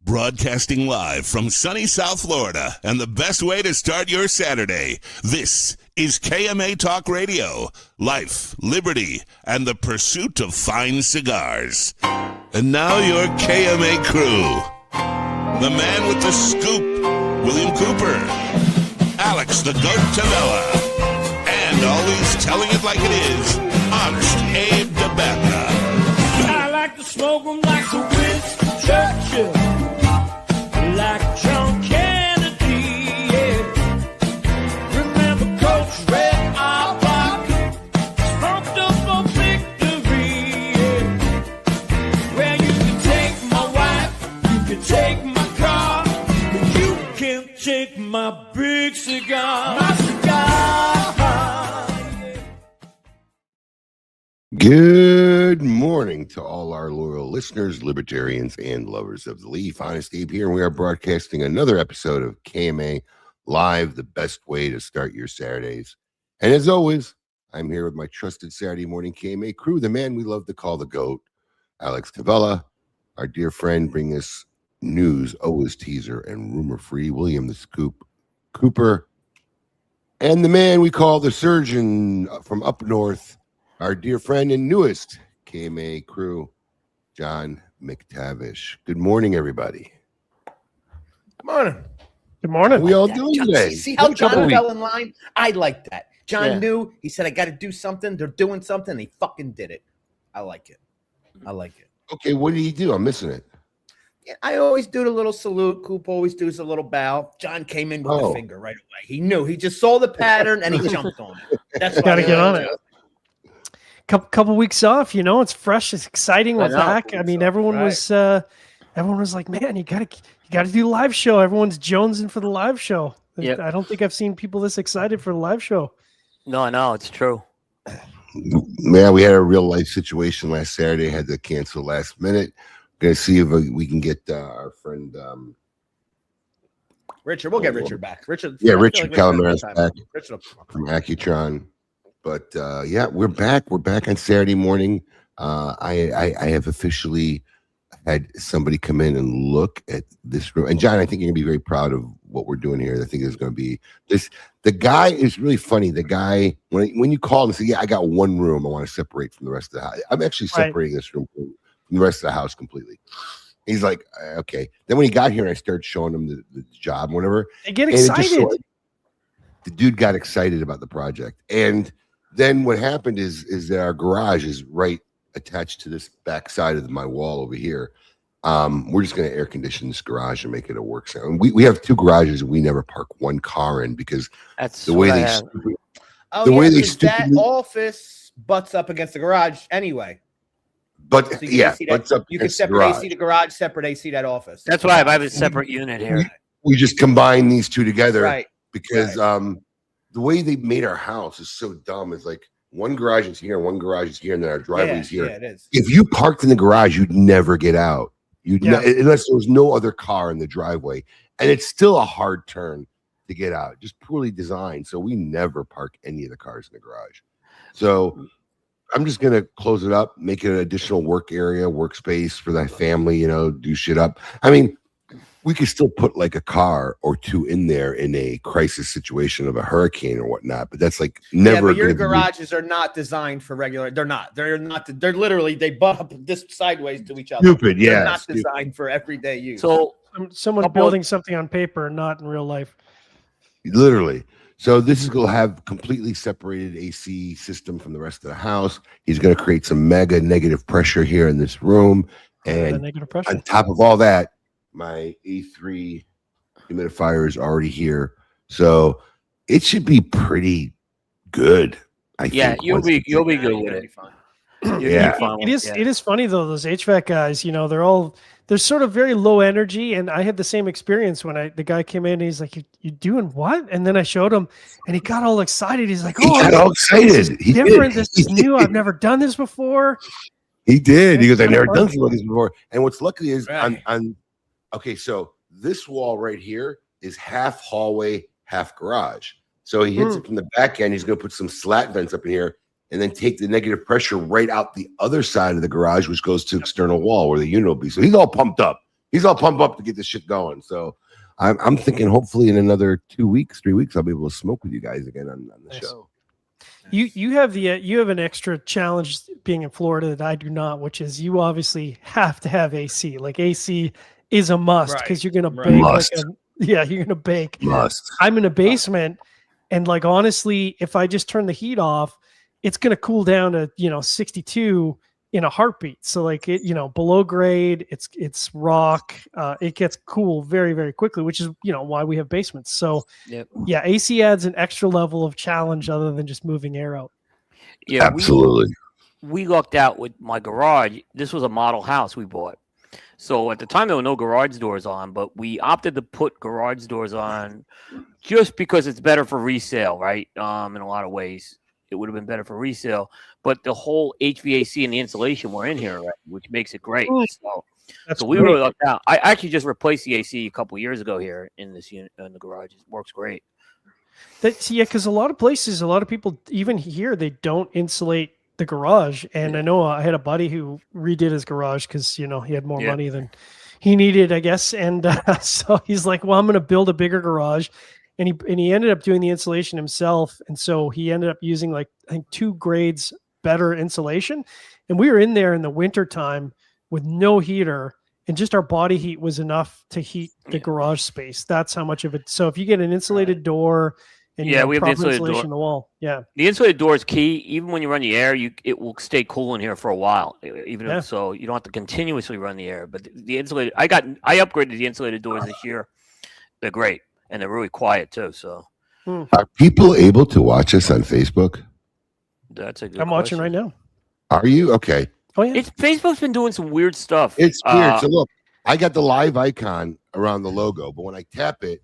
Broadcasting live from sunny South Florida, and the best way to start your Saturday. This is KMA Talk Radio. Life, liberty, and the pursuit of fine cigars. And now your KMA Krew. The man with the scoop, William Cooper. Alex the Goat Tavella. And always telling it like it is, Honest Abe Dababneh. I like to smoke them like the Winston Churchill. Like John Kennedy, yeah. Remember Coach Red Auerbach, smoked up for victory, yeah. Well, you can take my wife, you can take my car, but you can't take my big cigar. My cigar, yeah. Good morning to all our loyal listeners, libertarians, and lovers of the leaf. Honest Abe here, and we are broadcasting another episode of KMA Live, the best way to start your Saturdays. And as always, I'm here with my trusted Saturday morning KMA crew, the man we love to call the GOAT, Alex Tavella, our dear friend, bring us news, always teaser, and rumor-free, William the Scoop Cooper, and the man we call the surgeon from up north, our dear friend and newest KMA Krew, John McTavish. Good morning, everybody. Good morning. Good morning. How we all doing John, today? See how John fell in line? I like that. John knew. He said, I got to do something. They're doing something. And he fucking did it. I like it. I like it. Okay, what did he do? I'm missing it. Yeah, I always do the little salute. Coop always does a little bow. John came in with the finger right away. He knew. He just saw the pattern and he jumped on it. That's got to get on it. Couple weeks off, you know, it's fresh, it's exciting. We're back. I mean, everyone was like, man, you gotta do the live show. Everyone's jonesing for the live show. Yep. I don't think I've seen people this excited for the live show. No, it's true. Yeah, we had a real life situation last Saturday. Had to cancel last minute. Gonna see if we can get our friend Richard. We'll get Richard back. Richard Calamara's back from Accutron. But yeah, we're back. We're back on Saturday morning. I have officially had somebody come in and look at this room. And John, I think you're gonna be very proud of what we're doing here. I think it's gonna be this. The guy is really funny. The guy, when you call him and say, "Yeah, I got one room I want to separate from the rest of the house," I'm actually separating this room from the rest of the house completely. He's like, okay. Then when he got here, and I started showing him the job, and whatever. They get excited. The dude got excited about the project, and then what happened is that our garage is right attached to this back side of my wall over here. We're just going to air condition this garage and make it a work center. And we have two garages we never park one car in because that's the way that office butts up against the garage anyway. But so you can separate AC the garage, separate AC that office. That's why I have a separate unit here. We just combine these two together, right? Because the way they made our house is so dumb. It's like one garage is here, one garage is here, and then our driveway is here. Yeah, it is. If you parked in the garage, you'd never get out. Unless there was no other car in the driveway. And it's still a hard turn to get out, just poorly designed. So we never park any of the cars in the garage. So I'm just going to close it up, make it an additional work area, workspace for that family, do shit up. I mean, we could still put like a car or two in there in a crisis situation of a hurricane or whatnot, but that's like never. Yeah, but your garages are not designed for regular. They're not. They're literally they butt up this sideways to each other. Stupid. Yeah. They're not designed for everyday use. So someone's building something on paper, not in real life. Literally. So this is going to have completely separated AC system from the rest of the house. He's going to create some mega negative pressure here in this room, and on top of all that, my A3 humidifier is already here, so it should be pretty good. I think you'll be good with it. It is funny though. Those HVAC guys, they're sort of very low energy, and I had the same experience when the guy came in. And he's like, "You doing what?" And then I showed him, and he got all excited. He's like, "Oh, he got all excited! He different. This is new. I've never done this before." He did. He goes, "I've never done something like this before." And what's lucky is okay, so this wall right here is half hallway, half garage. So he hits it from the back end. He's going to put some slat vents up in here and then take the negative pressure right out the other side of the garage, which goes to external wall where the unit will be. So he's all pumped up. He's all pumped up to get this shit going. So I'm thinking hopefully in another 2 weeks, 3 weeks, I'll be able to smoke with you guys again on the show. You have an extra challenge being in Florida that I do not, which is you obviously have to have AC. Like AC is a must because you're gonna bake. You're gonna bake. Must. I'm in a basement, and like honestly, if I just turn the heat off, it's gonna cool down to 62 in a heartbeat. So like it, below grade, it's rock. It gets cool very, very quickly, which is why we have basements. So yeah, AC adds an extra level of challenge other than just moving air out. Yeah, absolutely. We lucked out with my garage. This was a model house we bought. So at the time there were no garage doors on, but we opted to put garage doors on just because it's better for resale, right? In a lot of ways. It would have been better for resale, but the whole HVAC and the insulation were in here, right, which makes it great. So we really lucked out. I actually just replaced the AC a couple of years ago here in this unit in the garage. It works great. Because a lot of places, a lot of people, even here, they don't insulate the garage. And I know I had a buddy who redid his garage because he had more money than he needed, I guess. And so he's like, "Well, I'm going to build a bigger garage." And he ended up doing the insulation himself. And so he ended up using I think 2 grades better insulation. And we were in there in the winter time with no heater, and just our body heat was enough to heat the garage space. That's how much of it. So if you get an insulated door and we have the insulated door in the wall. Yeah. The insulated door is key. Even when you run the air, it will stay cool in here for a while. So you don't have to continuously run the air. But the insulated, I upgraded the insulated doors this year. They're great. And they're really quiet too. So, are people able to watch us on Facebook? That's a good. I'm watching right now. Are you okay? Oh yeah. Facebook's been doing some weird stuff. It's weird. So look, I got the live icon around the logo, but when I tap it,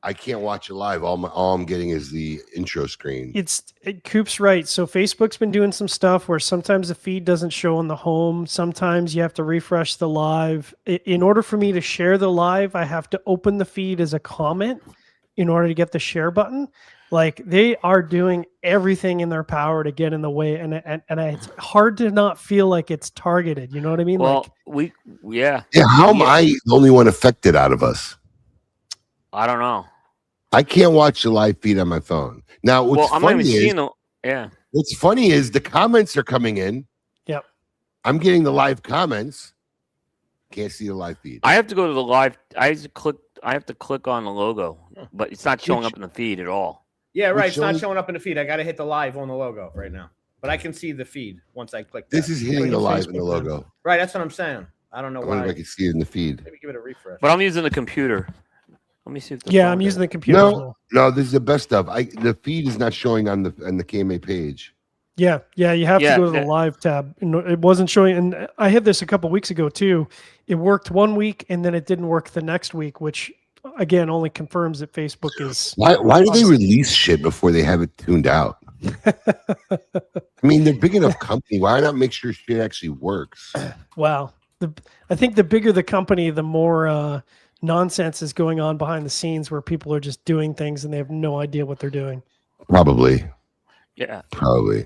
I can't watch it live. All I'm getting is the intro screen. Coop's right. So Facebook's been doing some stuff where sometimes the feed doesn't show on the home. Sometimes you have to refresh the live. In order for me to share the live, I have to open the feed as a comment in order to get the share button. Like they are doing everything in their power to get in the way, and it's hard to not feel like it's targeted. You know what I mean? Well, yeah. How am I the only one affected out of us? I don't know. I can't watch the live feed on my phone. Now, what's funny is the comments are coming in. Yep. I'm getting the live comments. Can't see the live feed. I have to go to the live. I have to click on the logo, but it's not showing up in the feed at all. Yeah, right. It's not showing up in the feed. I got to hit the live on the logo right now. But I can see the feed once I click that. This is hitting the live in the logo. Right, that's what I'm saying. I don't know why. I wonder if I can see it in the feed. Maybe give it a refresh. But I'm using the computer. Let me see if I'm using the computer. No, this is the best stuff. The feed is not showing on the KMA page. Yeah, you have to go to the live tab. It wasn't showing, and I had this a couple weeks ago too. It worked one week, and then it didn't work the next week, which again only confirms that Facebook is. Why do they release shit before they have it tuned out? I mean, they're big enough company. Why not make sure shit actually works? Wow, I think the bigger the company, the more nonsense is going on behind the scenes where people are just doing things and they have no idea what they're doing. Probably. Yeah. Probably.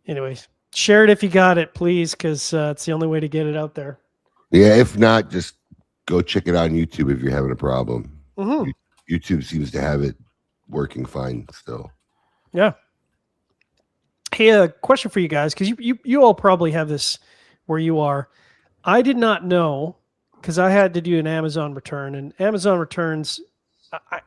Anyways, share it if you got it, please, because it's the only way to get it out there. Yeah, if not, just go check it out on YouTube if you're having a problem. Mm-hmm. YouTube seems to have it working fine still. Yeah. Hey, a question for you guys, because you all probably have this where you are. I did not know, because I had to do an Amazon return, and Amazon returns,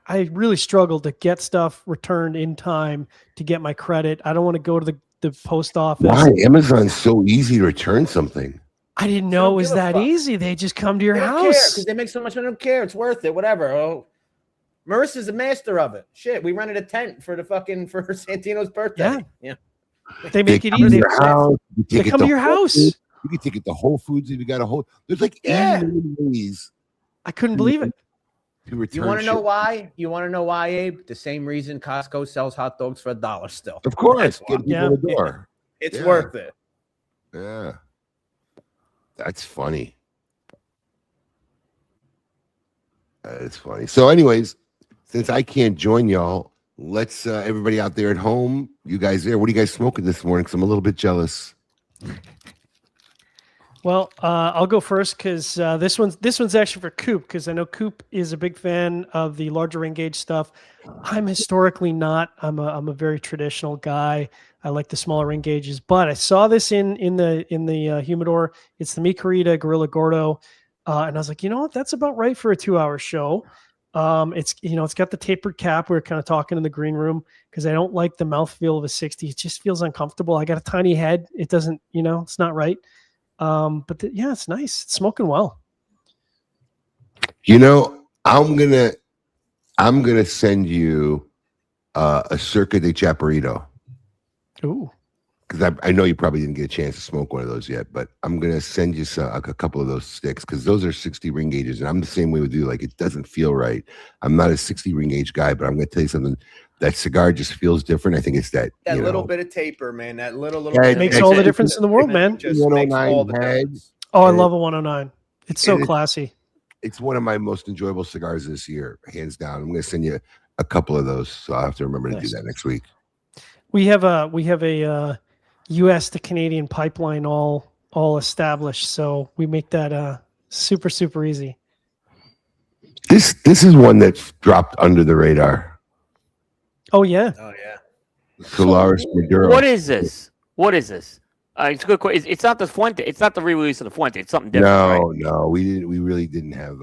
I really struggled to get stuff returned in time to get my credit. I don't want to go to the post office. Why? Amazon's so easy to return something. I didn't know it was that easy. They just come to your house. Because they make so much money. I don't care. It's worth it. Whatever. Oh, Marissa's a master of it. Shit, we rented a tent for Santino's birthday. Yeah. They make it easy. They come to your house. You can take it to Whole Foods if you got a whole. There's like ways. I couldn't believe it. You want to know why? You want to know why, Abe? The same reason Costco sells hot dogs for $1 still. Of course. Get people in the door. It's worth it. Yeah. That's funny. It's funny. So, anyways, since I can't join y'all, let's everybody out there at home, you guys there, what are you guys smoking this morning? Because I'm a little bit jealous. Well, I'll go first because this one's actually for Coop because I know Coop is a big fan of the larger ring gauge stuff. I'm historically not. I'm a very traditional guy. I like the smaller ring gauges, but I saw this in the humidor. It's the Mi Querida Gorilla Gordo, and I was like, you know what? That's about right for a 2-hour show. It's got the tapered cap. We were kind of talking in the green room because I don't like the mouthfeel of a 60. It just feels uncomfortable. I got a tiny head. It doesn't, it's not right. But it's nice. It's smoking well. I'm gonna send you a Circa de Chaparrito. Ooh. Because I know you probably didn't get a chance to smoke one of those yet, but I'm gonna send you a couple of those sticks because those are 60 ring gauges, and I'm the same way with you. Like it doesn't feel right. I'm not a 60 ring gauge guy, but I'm gonna tell you something. That cigar just feels different. I think it's that little bit of taper, man. That little it makes all the difference in the world, man. Just makes all the difference. Oh, I love a 109. It's so classy. It's one of my most enjoyable cigars this year, hands down. I'm gonna send you a couple of those, so I'll have to remember to do that next week. We have a U.S. to Canadian pipeline all established, so we make that super super easy. This is one that's dropped under the radar. Oh yeah. Solaris Maduro. What is this? It's a good question. It's not the Fuente. It's not the re-release of the Fuente. It's something different. No, we didn't. We really didn't have.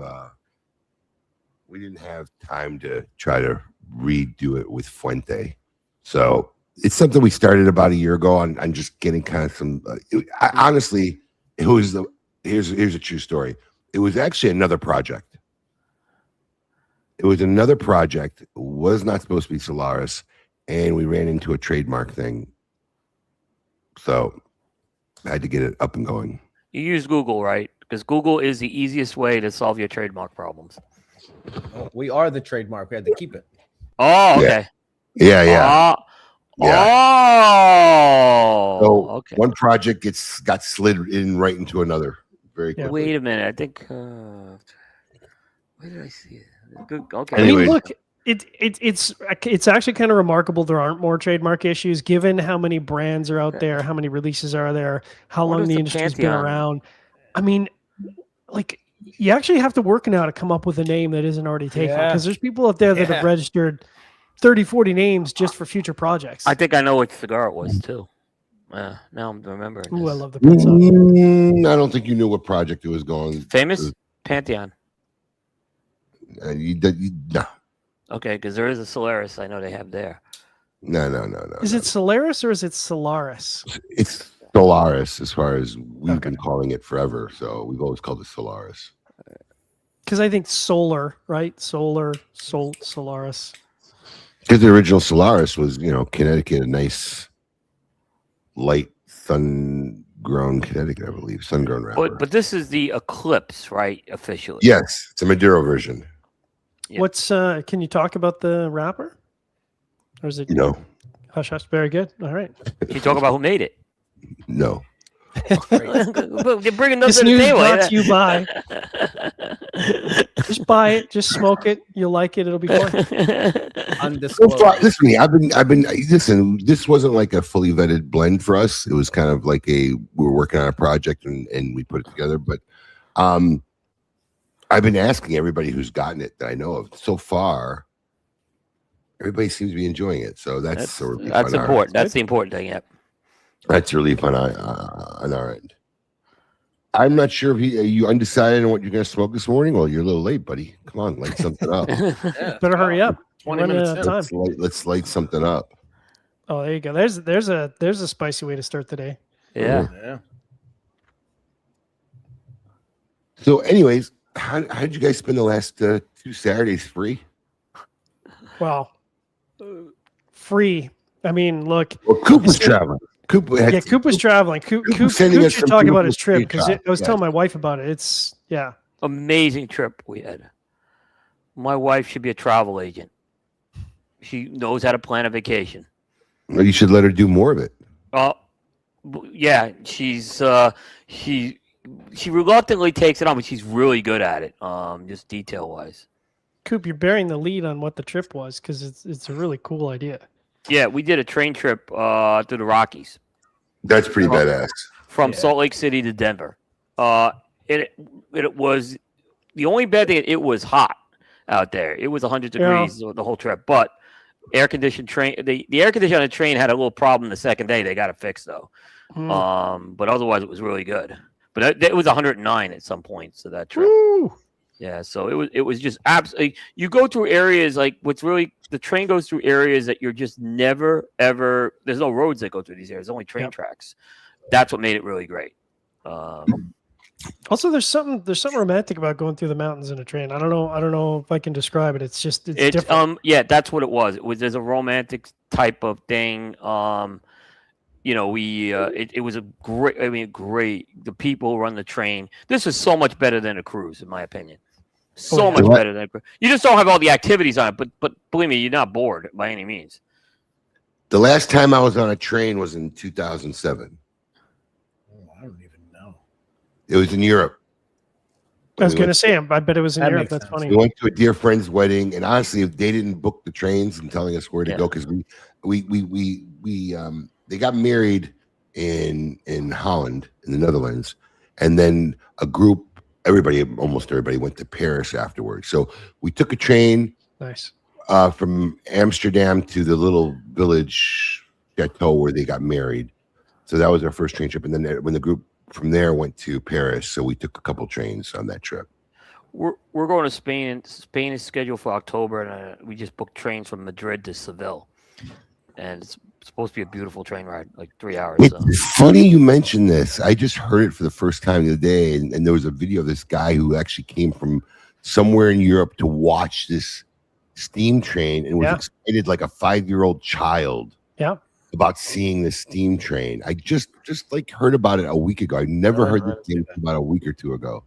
We didn't have time to try to redo it with Fuente. So it's something we started about a year ago on just getting kind of some. Honestly, it was here's a true story. It was actually another project. It was another project. It was not supposed to be Solaris, and we ran into a trademark thing. So I had to get it up and going. You use Google, right? Because Google is the easiest way to solve your trademark problems. Oh, we are the trademark. We had to keep it. Oh, okay. Yeah. Oh, So okay. one project got slid in right into another very quickly. Wait a minute. I think. Where did I see it? Good. Okay. I mean, look, it's actually kind of remarkable there aren't more trademark issues given how many brands are out there, how many releases are there, how long the industry's been around. I mean, like you actually have to work now to come up with a name that isn't already taken because there's people out there that have registered 30, 40 names just for future projects. I think I know which cigar it was too. Now I'm remembering. Ooh, I love the Prince. I don't think you knew what project it was going. Famous Pantheon. No. Okay, because there is a Solaris I know they have there. No. Is it Solaris or is it Solaris? It's Solaris as far as we've been calling it forever. So we've always called it Solaris. Because I think solar, right? Solaris. Because the original Solaris was, Connecticut, a nice light sun-grown Connecticut, I believe, sun-grown wrapper. But this is the Eclipse, right? Officially. Yes, it's a Maduro version. Yeah. What's can you talk about the wrapper? Or is it hush hush? Very good. All right. Can you talk about who made it? No. They're bringing those This to the news table. brought to you by. Just buy it. Just smoke it. You'll like it. It'll be fun. Undisclosed. Listen, this wasn't like a fully vetted blend for us. It was kind of like we were working on a project and we put it together. But I've been asking everybody who's gotten it that I know of so far. Everybody seems to be enjoying it. So that's important. That's the important thing. Yep. That's a relief on our end. I'm not sure if are you undecided on what you're going to smoke this morning? Well, you're a little late, buddy. Come on, light something up. Better hurry up. 20 minutes out of time. Let's light something up. Oh, there you go. There's a spicy way to start the day. Yeah. So, anyways, how did you guys spend the last 2 Saturdays free? Well, free. I mean, look. Well, Coop was traveling. Coop was traveling. Coop should talk about his trip because I was telling my wife about it. It's amazing trip we had. My wife should be a travel agent. She knows how to plan a vacation. Well, you should let her do more of it. Yeah, she's she reluctantly takes it on, but she's really good at it. Just detail wise. Coop, you're bearing the lead on what the trip was because it's a really cool idea. Yeah, we did a train trip through the Rockies. That's pretty badass. From Salt Lake City to Denver. It was the only bad thing. It was hot out there. It was 100 degrees the whole trip. But air conditioned train. The air conditioner on the train had a little problem the second day. They got it fixed though. But otherwise it was really good. But it was 109 at some point. So that trip. Woo! Yeah. So it was just absolutely. You go through areas like the train goes through areas that you're just never ever. There's no roads that go through these areas. Only train tracks. That's what made it really great. Also, there's something romantic about going through the mountains in a train. I don't know if I can describe it. It's different. That's what it was. There's a romantic type of thing. It was a great. The people who run the train. This is so much better than a cruise, in my opinion. So much better than a cruise. You just don't have all the activities on it, but believe me, you're not bored by any means. The last time I was on a train was in 2007. I don't even know. It was in Europe. I was going to say, I bet it was in That Europe. makes That's sense. funny. We went to a dear friend's wedding, and honestly, they didn't book the trains and telling us where to go because they got married in Holland, in the Netherlands, and then almost everybody went to Paris afterwards. So we took a train. Nice. From Amsterdam to the little village chateau where they got married. So that was our first train trip. And then when the group from there went to Paris, so we took a couple trains on that trip. We're going to Spain. Spain is scheduled for October, and we just booked trains from Madrid to Seville. And it's supposed to be a beautiful train ride, like 3 hours. It's funny you mentioned this. I just heard it for the first time the other day, and there was a video of this guy who actually came from somewhere in Europe to watch this steam train and was excited like a 5-year-old child about seeing the steam train. I just like heard about it a week ago. I never heard this thing about a week or two ago.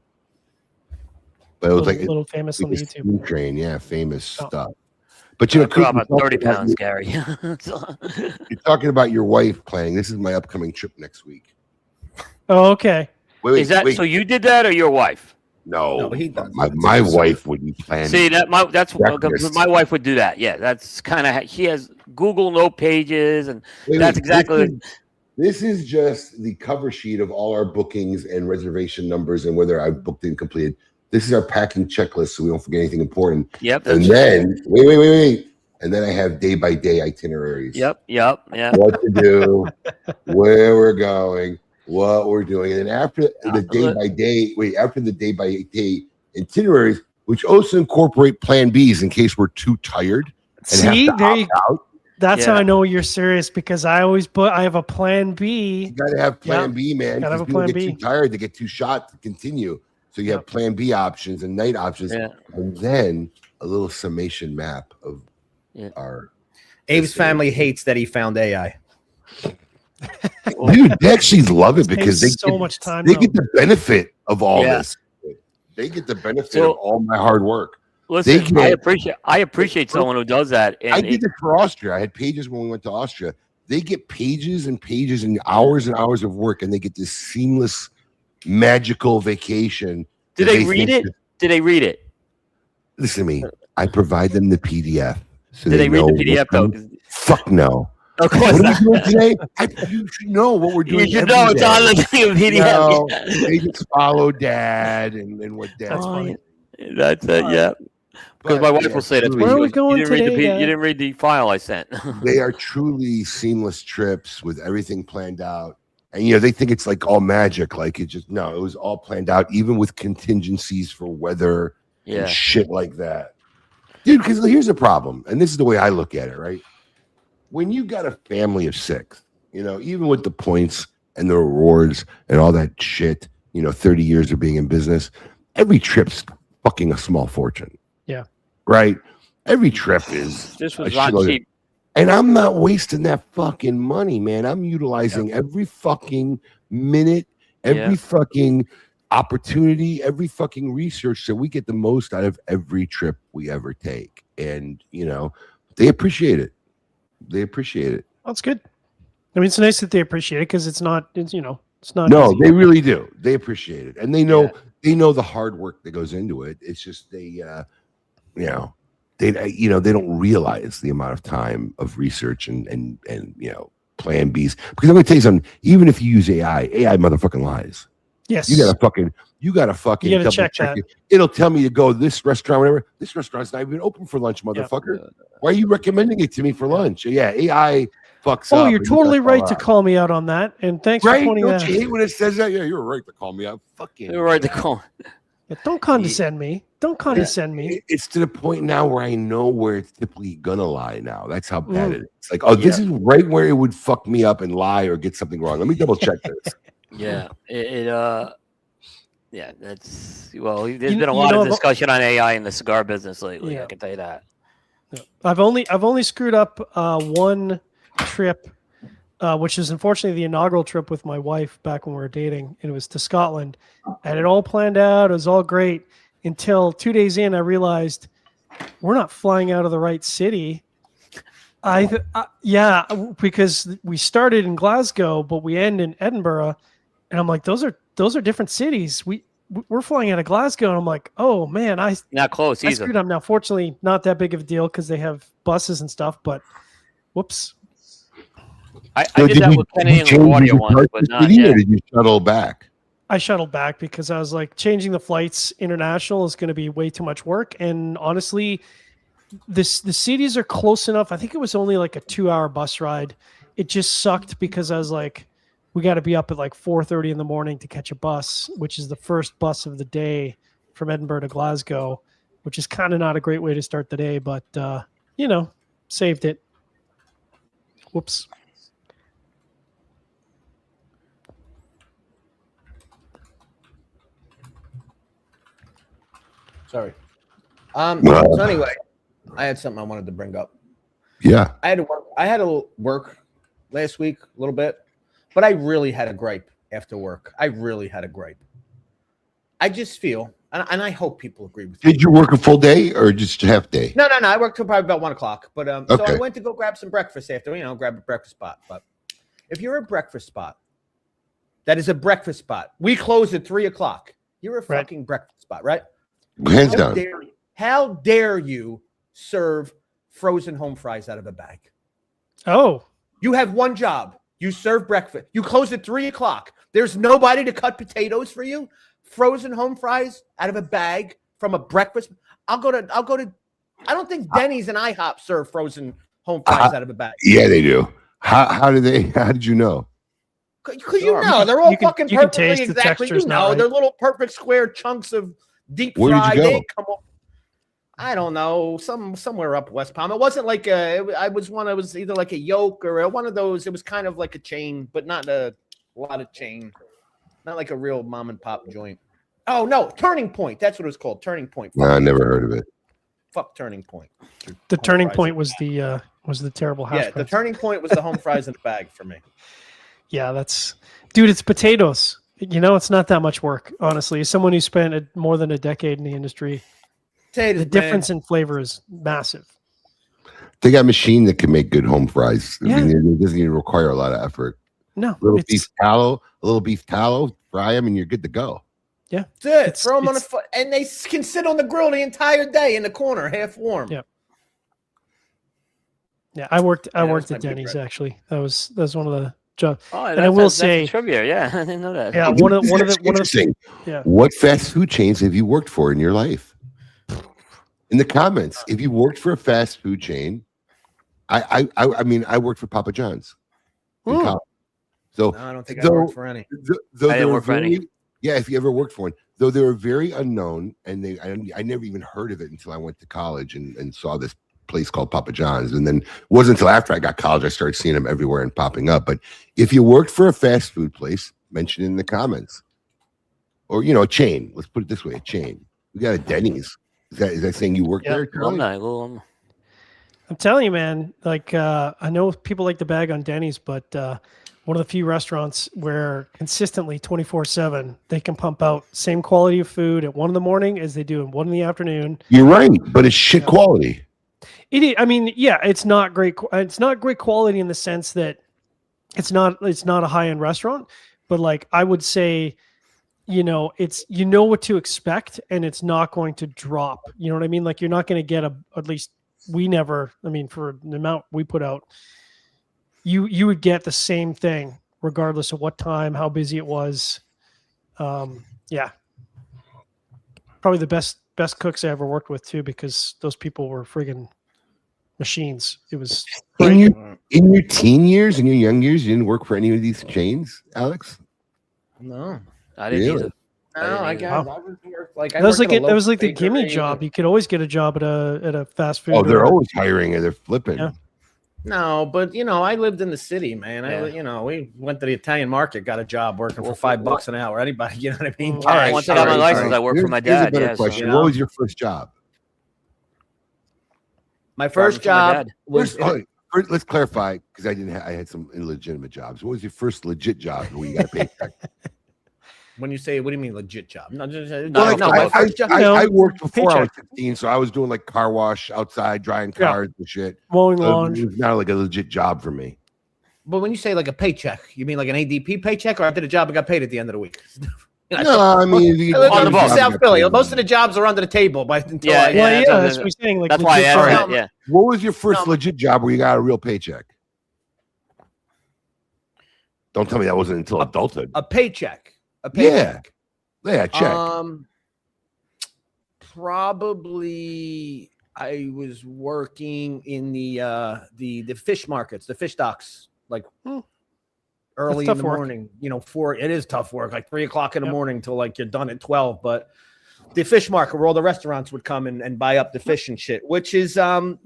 But it was like a little famous on the YouTube steam train, famous stuff. But I put about 30 pounds, Gary. You're talking about your wife playing. This is my upcoming trip next week. Oh, okay. Wait. So you did that or your wife? No, he does. My wife wouldn't plan. See that's my wife would do that. Yeah, that's kind of she has Google note pages, and that's exactly. This is just the cover sheet of all our bookings and reservation numbers and whether I've booked and completed. This is our packing checklist, so we don't forget anything important. Yep. And then wait. And then I have day by day itineraries. Yep. What to do, where we're going, what we're doing, and then after the day by day itineraries, which also incorporate Plan Bs in case we're too tired. See, that's how I know you're serious, because I have a Plan B. You gotta have Plan B, man. Gotta have a people Plan get B. too tired, they get too shot to continue. So you have Plan B options and night options, and then a little summation map of our. Abe's family hates that he found AI. Dude, they actually love it because they so much time. They get the benefit of all this. They get the benefit of all my hard work. Listen, I appreciate someone who does that. And I did it for Austria. I had pages when we went to Austria. They get pages and pages and hours of work, and they get this seamless, magical vacation. Did they read it? Did they read it? Listen to me. I provide them the PDF. So Did they read the PDF though? Fuck no. Of course. What are we doing today? You should know what we're doing. You should know it's on the PDF. No, they just follow Dad and what Dad's funny. That's it. Yeah. Because my wife will say that. Where are we going today? You didn't read the file I sent. They are truly seamless trips with everything planned out. And, they think it's like all magic. Like it was all planned out, even with contingencies for weather and shit like that. Dude, because here's the problem. And this is the way I look at it, right? When you got a family of 6, even with the points and the rewards and all that shit, 30 years of being in business, every trip's fucking a small fortune. Yeah. Right? Every trip is. This was not cheap. And I'm not wasting that fucking money, man. I'm utilizing every fucking minute, every fucking opportunity, every fucking research, so we get the most out of every trip we ever take. And, they appreciate it. That's good. I mean, it's nice that they appreciate it, because it's not. No, they really do. They appreciate it, and they know the hard work that goes into it. It's just they don't realize the amount of time of research and Plan Bs. Because I'm going to tell you something. Even if you use AI motherfucking lies. Yes. You gotta fucking You gotta double check that. it. It'll tell me to go to this restaurant, whatever. This restaurant's not even open for lunch, motherfucker. Yeah. Why are you recommending it to me for lunch? Yeah, AI fucks up. Oh, you're totally right to call me out on that. And thanks for pointing Don't that out. you hate when it says that? Yeah, you're right to call me out. Fucking You're right to call. Yeah, don't condescend me. Don't condescend me. It's to the point now where I know where it's typically gonna lie now. That's how bad it is. It's like, oh, this is right where it would fuck me up and lie or get something wrong. Let me double check this. Yeah, yeah, that's there's been a lot of discussion on AI in the cigar business lately. Yeah. I can tell you that. I've only screwed up one trip, which is unfortunately the inaugural trip with my wife back when we were dating, and it was to Scotland, and it all planned out. It was all great until 2 days in, I realized we're not flying out of the right city. Because we started in Glasgow, but we end in Edinburgh, and I'm like, those are different cities. We're flying out of Glasgow, and I'm like, oh man, not close I either. screwed up. Now, fortunately, not that big of a deal because they have buses and stuff. But whoops. I did that with Kenny and LaGuardia once, but not yet. Or did you shuttle back? I shuttled back because I was like, changing the flights international is going to be way too much work. And honestly, the cities are close enough. I think it was only like a 2-hour bus ride. It just sucked because I was like, we got to be up at like 4:30 in the morning to catch a bus, which is the first bus of the day from Edinburgh to Glasgow, which is kind of not a great way to start the day, but saved it. Whoops. Sorry. So anyway, I had something I wanted to bring up. Yeah. I had to work last week a little bit, but I really had a gripe after work. I really had a gripe. I just feel, and I hope people agree with me. Did you work a full day or just half day? No. I worked till probably about 1 o'clock. But so Okay. I went to go grab some breakfast after, grab a breakfast spot. But if you're a breakfast spot, that is a breakfast spot. We close at 3 o'clock. You're a fucking breakfast spot, right? Hands down. How dare you serve frozen home fries out of a bag? Oh. You have one job. You serve breakfast. You close at 3 o'clock. There's nobody to cut potatoes for you. Frozen home fries out of a bag from a breakfast. I'll go to. I don't think Denny's and IHOP serve frozen home fries out of a bag. Yeah, they do. How did you know? Because they're all fucking you can perfectly taste the exactly. textures now, right? They're little perfect square chunks of deep Where did fried. you go? They come up. I don't know, somewhere up West Palm. It wasn't like I was either like a yoke or one of those. It was kind of like a chain, but not a lot of chain. Not like a real mom and pop joint. Oh no, Turning Point. That's what it was called. Turning Point. No, I never heard of it. Fuck Turning Point. The Turning Point was the terrible hash Yeah, the browns. Turning Point was the home fries in the bag for me. Yeah, dude, it's potatoes. It's not that much work, honestly. As someone who spent more than a decade in the industry, Potatoes, the difference in flavor is massive. They got a machine that can make good home fries. Yeah. I mean, it doesn't even require a lot of effort. No, A little beef tallow, fry them, and you're good to go. Yeah, that's it. Throw them on and they can sit on the grill the entire day in the corner, half warm. Yeah. Yeah, I worked at Denny's actually. That was one of the jobs. Oh, and I will say trivia. Yeah, I didn't know that. Yeah, one of the yeah. What fast food chains have you worked for in your life? In the comments, if you worked for a fast food chain, I mean, I worked for Papa John's. So no, I don't think I worked for any. Though I didn't work for any. Yeah, if you ever worked for one, though they were very unknown, and I never even heard of it until I went to college and saw this place called Papa John's, and then it wasn't until after I got college I started seeing them everywhere and popping up. But if you worked for a fast food place, mention it in the comments, or a chain. Let's put it this way: a chain. We got a Denny's. Is that saying you work there? I'm telling you, man. Like I know people like to bag on Denny's, but one of the few restaurants where consistently 24/7 they can pump out same quality of food at 1 a.m. as they do at 1 p.m. You're right, but it's shit quality. I mean, yeah, it's not great. It's not great quality in the sense that it's not a high-end restaurant, but like I would say, it's what to expect, and it's not going to drop. You know what I mean? Like you're not going to get at least we never. I mean, for the amount we put out, you would get the same thing regardless of what time, how busy it was. Yeah, probably the best cooks I ever worked with too, because those people were friggin' machines. It was in your teen years, in your young years, you didn't work for any of these chains, Alex? No. I didn't Really? either. No, I guess Wow. I was here, like I that was worked like at a that was local like the gimme bakery. job. You could always get a job at a fast food. Oh, they're or- always hiring and they're flipping. Yeah. No, but I lived in the city, man. Yeah. We went to the Italian market, got a job working for $5 an hour. Anybody, you know what I mean? All right, once I got my license, I worked for my Here's a dad. better Yeah, so, question. you know. What was your first job? My first Driving for my job dad. was First, let's clarify, because I had some illegitimate jobs. What was your first legit job where you got a paycheck? when you say, what do you mean legit job? No, Well, no, like, my first job. I worked before I was Paycheck. 16, so I was doing like car wash outside, drying Yeah. cars and shit. mowing So lawn. it was not like a legit job for me. But when you say like a paycheck, you mean like an ADP paycheck, or I did a job and got paid at the end of the week? No, I mean, if you I live On in the bus. South Philly. Most of the jobs are under the table, but until Yeah, I, Well, yeah, yeah, that's- that's what we're saying. Like That's why I legit asked job. that. Yeah. What was your first No. legit job where you got a real paycheck? Don't tell me that wasn't until adulthood. a paycheck. A Yeah. paycheck. Yeah, check. Probably I was working in the fish markets, the fish docks, like early That's in the tough work. morning. It is tough work, like 3:00 in the Yep. morning till like you're done at 12. But the fish market where all the restaurants would come and buy up the fish and shit, which is not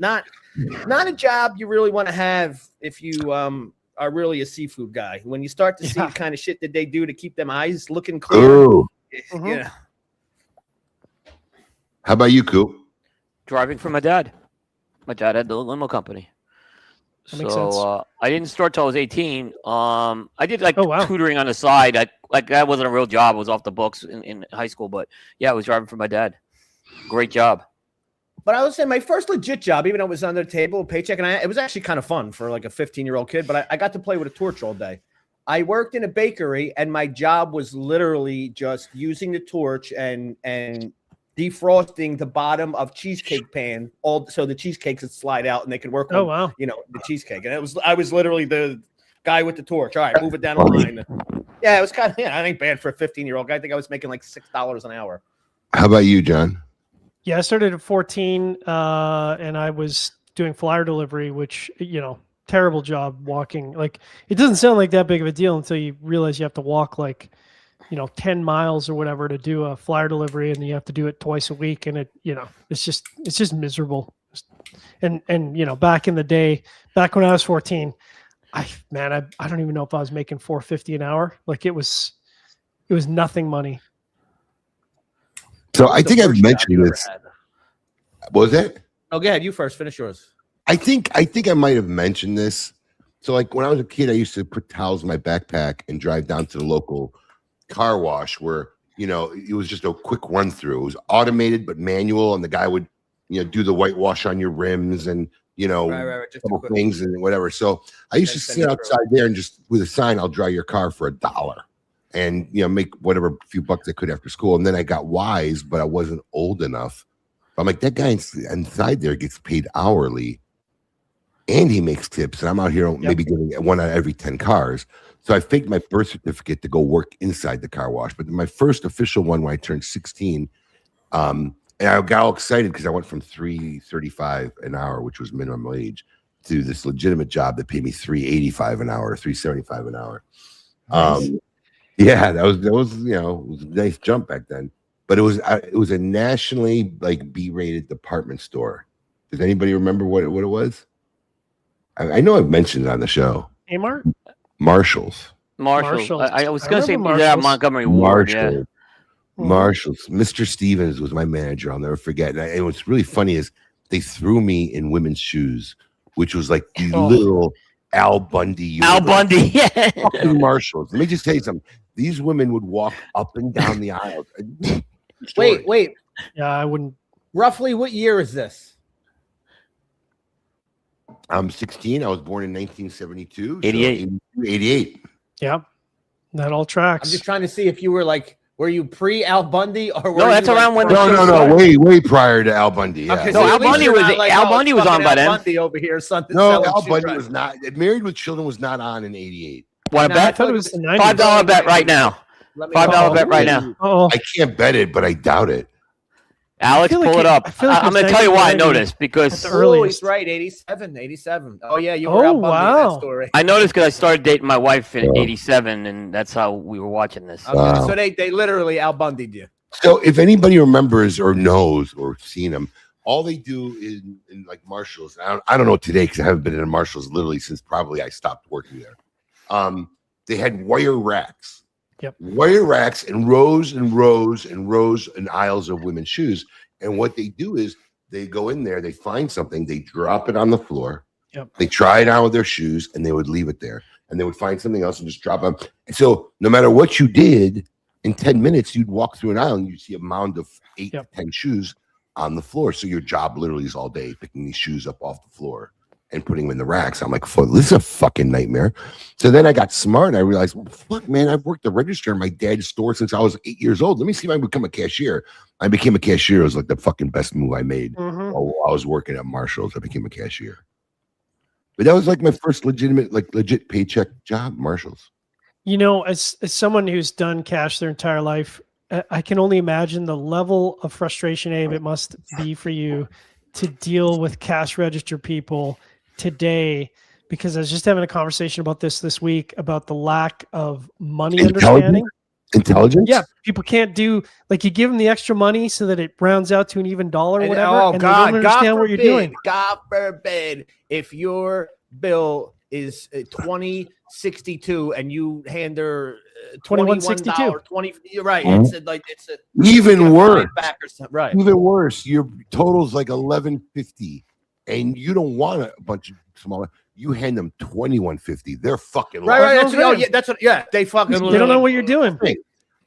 a job you really want to have if you are really a seafood guy. When you start to see Yeah. the kind of shit that they do to keep them eyes looking clear, Ooh. Mhm. yeah. How about you, Coop? Driving for my dad. My dad had the limo company. That makes sense. So I didn't start till I was 18. I did like Oh, wow. tutoring on the side. Like that wasn't a real job. It was off the books in high school. But yeah, I was driving for my dad. Great job. But I would say my first legit job, even though it was under the table, paycheck, and it was actually kind of fun for like a 15-year-old kid, but I got to play with a torch all day. I worked in a bakery, and my job was literally just using the torch and defrosting the bottom of cheesecake pan, so the cheesecakes would slide out and they could work Oh, on, wow. the cheesecake. And I was literally the guy with the torch. All right, move it down the line. Yeah, it was kind of, I ain't bad for a 15-year-old guy. I think I was making like $6 an hour. How about you, John? Yeah, I started at 14, and I was doing flyer delivery, which, terrible job walking. Like, it doesn't sound like that big of a deal until you realize you have to walk like, 10 miles or whatever to do a flyer delivery, and you have to do it twice a week. And it's just miserable. And back in the day, back when I was 14, I don't even know if I was making $4.50 an hour. Like it was nothing money. So I think I've mentioned this. What was that? Oh, go ahead. You first. Finish yours. I think I might have mentioned this. So like when I was a kid, I used to put towels in my backpack and drive down to the local car wash where, it was just a quick run through. It was automated but manual, and the guy would, do the whitewash on your rims and, Right. Just a couple a quick- things and whatever. So I used to Then sit send it outside there and just with a sign, I'll dry your car for $1 and, make whatever few bucks I could after school. And then I got wise, but I wasn't old enough. I'm like, that guy inside there gets paid hourly and he makes tips. And I'm out here maybe getting one out of every 10 cars. So I faked my birth certificate to go work inside the car wash. But my first official one when I turned 16, and I got all excited because I went from $3.35 an hour, which was minimum wage, to this legitimate job that paid me $3.85 an hour, $3.75 an hour. Nice. Yeah, that was it was a nice jump back then. But it was a nationally B-rated department store. Does anybody remember what it was? I know I've mentioned it on the show. Kmart? Marshalls. Marshall. I was I going to say remember yeah, Marshalls. Montgomery Ward. Yeah. Marshalls. Mr. Stevens was my manager. I'll never forget. And what's really funny is they threw me in women's shoes, which was like the little Al Bundy. Al Bundy. Yeah. Fucking Marshalls. Let me just tell you something. These women would walk up and down the aisles. Wait. Yeah, I wouldn't. Roughly what year is this? I'm 16. I was born in 1972. 88. So 88. Yeah, that all I'm tracks. just trying to see if you were were you pre Al Bundy or were No, that's you around when the No, show way prior to Al Bundy. Yeah. Okay, No, so Al at least Bundy you're was- not Al Bundy was on fucking by Al then. Bundy over here, something. No, selling Al shoe Bundy drugs. was not. Married with Children was not on in 88. Want to No, I bet? thought it was the 90s. $5 bet right now. $5 bet right now. Oh, I can't bet it, but I doubt it. Alex, feel like pull it it- up. I feel like I'm it's going to tell you why I 1990. noticed because the Oh, earliest. he's right. 87. Oh, yeah, you were Oh, out Bundy in wow. that story. I noticed because I started dating my wife in Oh. '87, and that's how we were watching this. Okay, Wow. so they literally out Bundied you. So if anybody remembers or knows or seen them, all they do in like Marshalls, I don't know today because I haven't been in Marshalls literally since probably I stopped working there. They had wire racks. Yep. Wire racks and rows and rows and rows and aisles of women's shoes. And what they do is they go in there, they find something, they drop it on the floor. Yep. They try it on with their shoes and they would leave it there. And they would find something else and just drop it. And so no matter what you did, in 10 minutes, you'd walk through an aisle and you'd see a mound of 8 Yep. to 10 shoes on the floor. So your job literally is all day picking these shoes up off the floor and putting them in the racks. I'm like, fuck, this is a fucking nightmare. So then I got smart and I realized, well, fuck, man, I've worked the register in my dad's store since I was 8 years old. Let me see if I can become a cashier. I became a cashier. It was like the fucking best move I made. Mhm. While I was working at Marshalls, I became a cashier. But that was like my first legit paycheck job, Marshalls. You know, as someone who's done cash their entire life, I can only imagine the level of frustration, Abe, it must be for you to deal with cash register people today. Because I was just having a conversation about this week about the lack of money understanding. Intelligence? Yeah, people can't do like you give them the extra money so that it rounds out to an even dollar or And- whatever, oh, and God, they don't understand God what you're forbid, doing. God forbid if your bill is 2062 and you hand her $21.62. 20. You're right. Mhm. It's a Even worse. back or something. Right. Even worse, your total's like 1150, and you don't want a bunch of smaller. You hand them 2150. They're fucking Right. lost. That's what, yeah. That's what. Yeah. They fucking. They don't know what you're doing.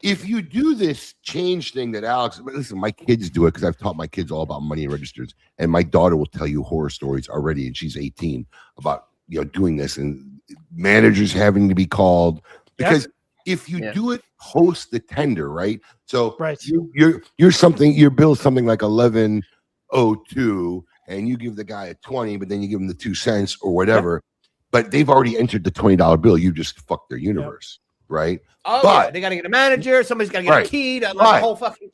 If you do this change thing that Alex, listen, my kids do it because I've taught my kids all about money and registers, and my daughter will tell you horror stories already, and she's 18 about doing this and managers having to be called because if you do it post the tender, right? So Right. your bill's something like 1102, and you give the guy a 20, but then you give him the 2 cents or whatever, but they've already entered the $20 bill. You just fucked their universe, right? Oh, But- yeah. They got to get a manager. Somebody's got to get Right. a key to But- the whole fucking.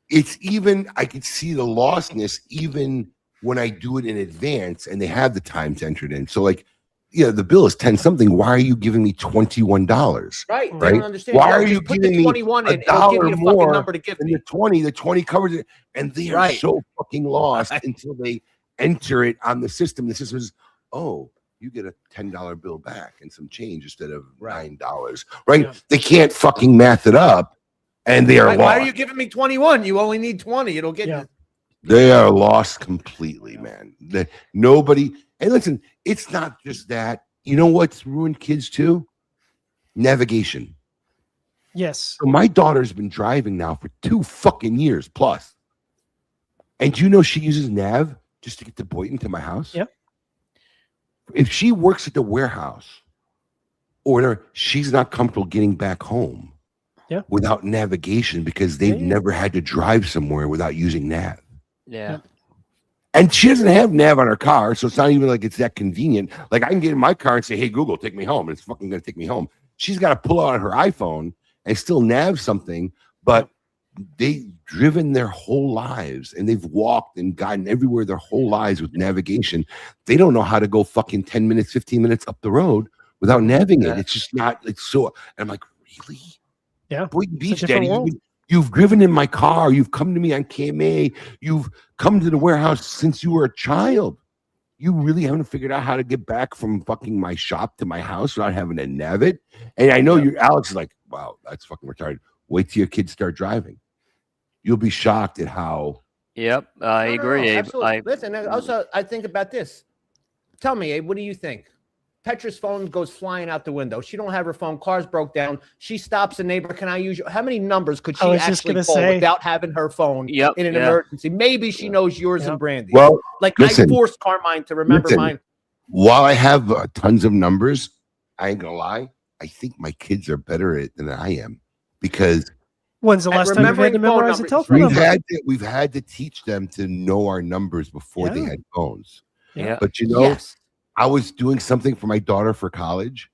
It's even, I could see the lostness even when I do it in advance and they have the time to enter it in. So like, the bill is 10 something. Why are you giving me $21? Right. They Right. don't understand. Why Yeah, are just you put giving the me 21 in? $1 It'll give you the fucking more number to give And me. the 20 covers it. And they are Right. so fucking lost Right. until they enter it on the system. The system is, oh, you get a $10 bill back and some change instead of $9. Right. Yeah. They can't fucking math it up. And they are Right, lost. why are you giving me 21? You only need 20. It'll get Yeah. you. They are lost completely, man. Nobody, and listen, it's not just that. You know what's ruined kids too? Navigation. Yes. So my daughter's been driving now for 2 fucking years plus. And you know she uses Nav just to get to Boynton to my house? Yep. If she works at the warehouse or whatever, she's not comfortable getting back home without navigation because they've never had to drive somewhere without using Nav. Yeah. And she doesn't have Nav on her car, so it's not even like it's that convenient. Like I can get in my car and say, "Hey Google, take me home," and it's fucking gonna take me home. She's got to pull out her iPhone and still nav something, but they've driven their whole lives and they've walked and gotten everywhere their whole lives with navigation. They don't know how to go fucking 10 minutes, 15 minutes up the road without navigating. It's just not. It's so. And I'm like, really? Yeah. Boynton Beach, different Daddy. world. You've driven in my car. You've come to me on KMA. You've come to the warehouse since you were a child. You really haven't figured out how to get back from fucking my shop to my house without having to nav it. And I know Alex is like, wow, that's fucking retarded. Wait till your kids start driving. You'll be shocked at how. Yep. I agree, Abe. Absolutely. Listen, also, I think about this. Tell me, Abe, what do you think? Petra's phone goes flying out the window. She don't have her phone. Car's broke down. She stops a neighbor. Can I use your? How many numbers could she I was just actually gonna call say. without having her phone in an emergency? Maybe she knows yours and Brandy's. Well, like listen, I forced Carmine to remember mine. While I have tons of numbers, I ain't gonna lie. I think my kids are better at it than I am because When's the last time you've had to memorize a telephone number? we've had to teach them to know our numbers before they had phones. Yeah. But you know, I was doing something for my daughter for college,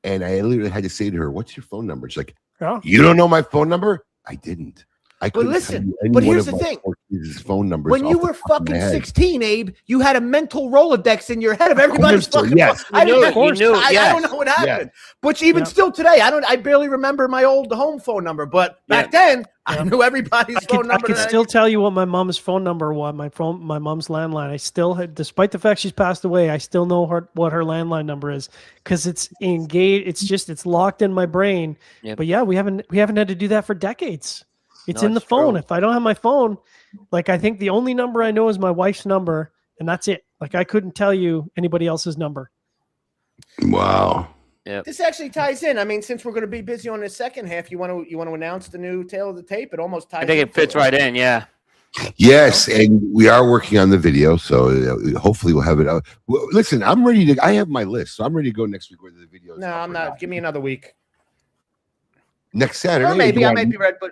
and I literally had to say to her, "What's your phone number?" She's like, Yeah. You don't know my phone number? I didn't. I But couldn't listen, tell you any but one here's of the my thing. four kids' phone numbers. When you off the were top of my fucking head. 16, Abe, you had a mental Rolodex in your head of everybody's so, fucking. yes. I You didn't. knew, I yes. don't know what happened. But even Yeah. still today, I barely remember my old home phone number. But back then, I knew everybody's phone I number. could still tell you what my mom's phone number was. My mom's landline. I still had, despite the fact she's passed away, I still know what her landline number is because it's engaged. It's locked in my brain. Yep. But yeah, we haven't had to do that for decades. It's No, in the it's phone. true. If I don't have my phone, like I think the only number I know is my wife's number, and that's it. Like I couldn't tell you anybody else's number. Wow. This actually ties in. I mean, since we're going to be busy on the second half, you want to announce the new Tale of the Tape? It almost ties. I think it fits right in. Yeah. Yes, and we are working on the video, so hopefully we'll have it out. Well, listen, I'm ready to. I have my list, so I'm ready to go next week with the video. No, I'm not. Give me another week. Next Saturday. Or maybe I might be ready, but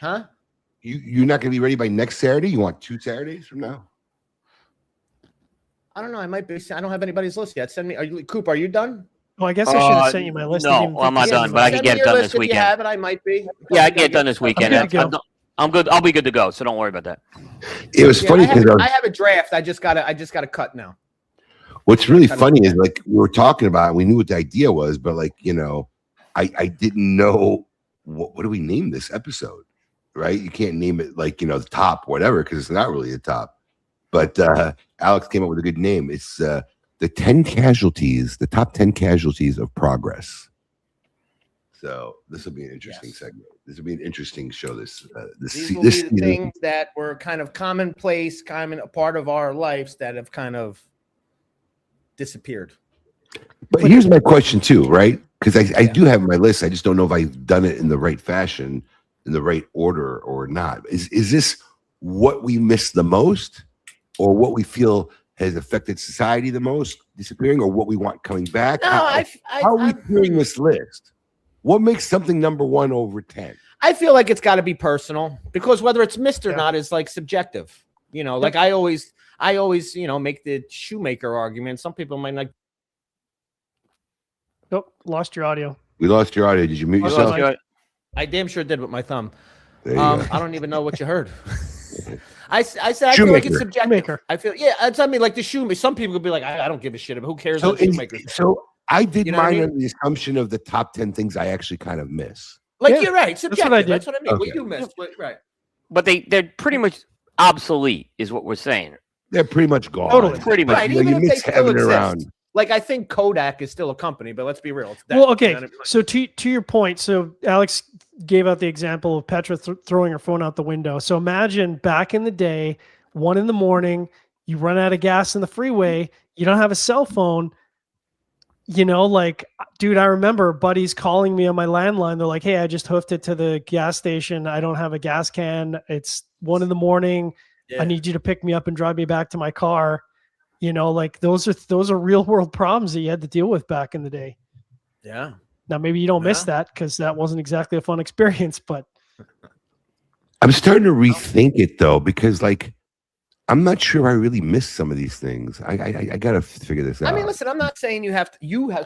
huh? You're not going to be ready by next Saturday? You want 2 Saturdays from now? I don't know. I might be. I don't have anybody's list yet. Send me. Coop, are you done? Oh, I guess I should have sent you my list. I no, didn't even I'm think not to done, send but I you can Send get me it your done list this if you weekend. have it. I might be. Yeah, I can get it done this weekend. good to go. I'm good. I'll be good to go, so don't worry about that. It was funny because I have a draft. I just got to cut now. what's really funny is like we were talking about it, we knew what the idea was, but like, you know, I didn't know what do we name this episode, right? You can't name it like, you know, the top, whatever, because it's not really the top. But Alex came up with a good name. It's the 10 casualties, the top 10 casualties of progress. So this will be an interesting segment. This will be an interesting show. These will be the things that were kind of commonplace, kind of a part of our lives that have kind of disappeared. But here's my question too, right? Because I do have my list. I just don't know if I've done it in the right fashion, in the right order or not. Is this what we miss the most, or what we feel has affected society the most, disappearing, or what we want coming back? No, how are we doing this list? What makes something number 1 over 10? I feel like it's got to be personal, because whether it's missed or not is like subjective. You know, like I always, you know, make the shoemaker argument. Some people might not. Nope, lost your audio. We lost your audio. Did you mute yourself? I damn sure did with my thumb. There you go. I don't even know what you heard. I said I feel like it's subjective. Shoemaker. I feel I mean like the shoemaker. Some people could be like, I don't give a shit about who cares about shoemakers. So I did mine on under the assumption of the top 10 things I actually kind of miss. Like you're right, subjective. That's what I did. That's what I mean. Okay. We do miss, right? But they're pretty much obsolete, is what we're saying. They're pretty much gone. Totally. Pretty much. Right, You know, even you if they miss still having it exist. around. Like I think Kodak is still a company, but let's be real. It's Well, okay. So to your point, so Alex gave out the example of Petra throwing her phone out the window. So imagine back in the day, 1 a.m, you run out of gas in the freeway, you don't have a cell phone. You know, like, dude, I remember buddies calling me on my landline. They're like, "Hey, I just hoofed it to the gas station. I don't have a gas can. It's 1 a.m. I need you to pick me up and drive me back to my car." You know, like those are real world problems that you had to deal with back in the day. Yeah. Now maybe you don't miss that because that wasn't exactly a fun experience, but I'm starting to rethink it though, because like I'm not sure I really miss some of these things. I gotta figure this out. I mean, listen, I'm not saying you have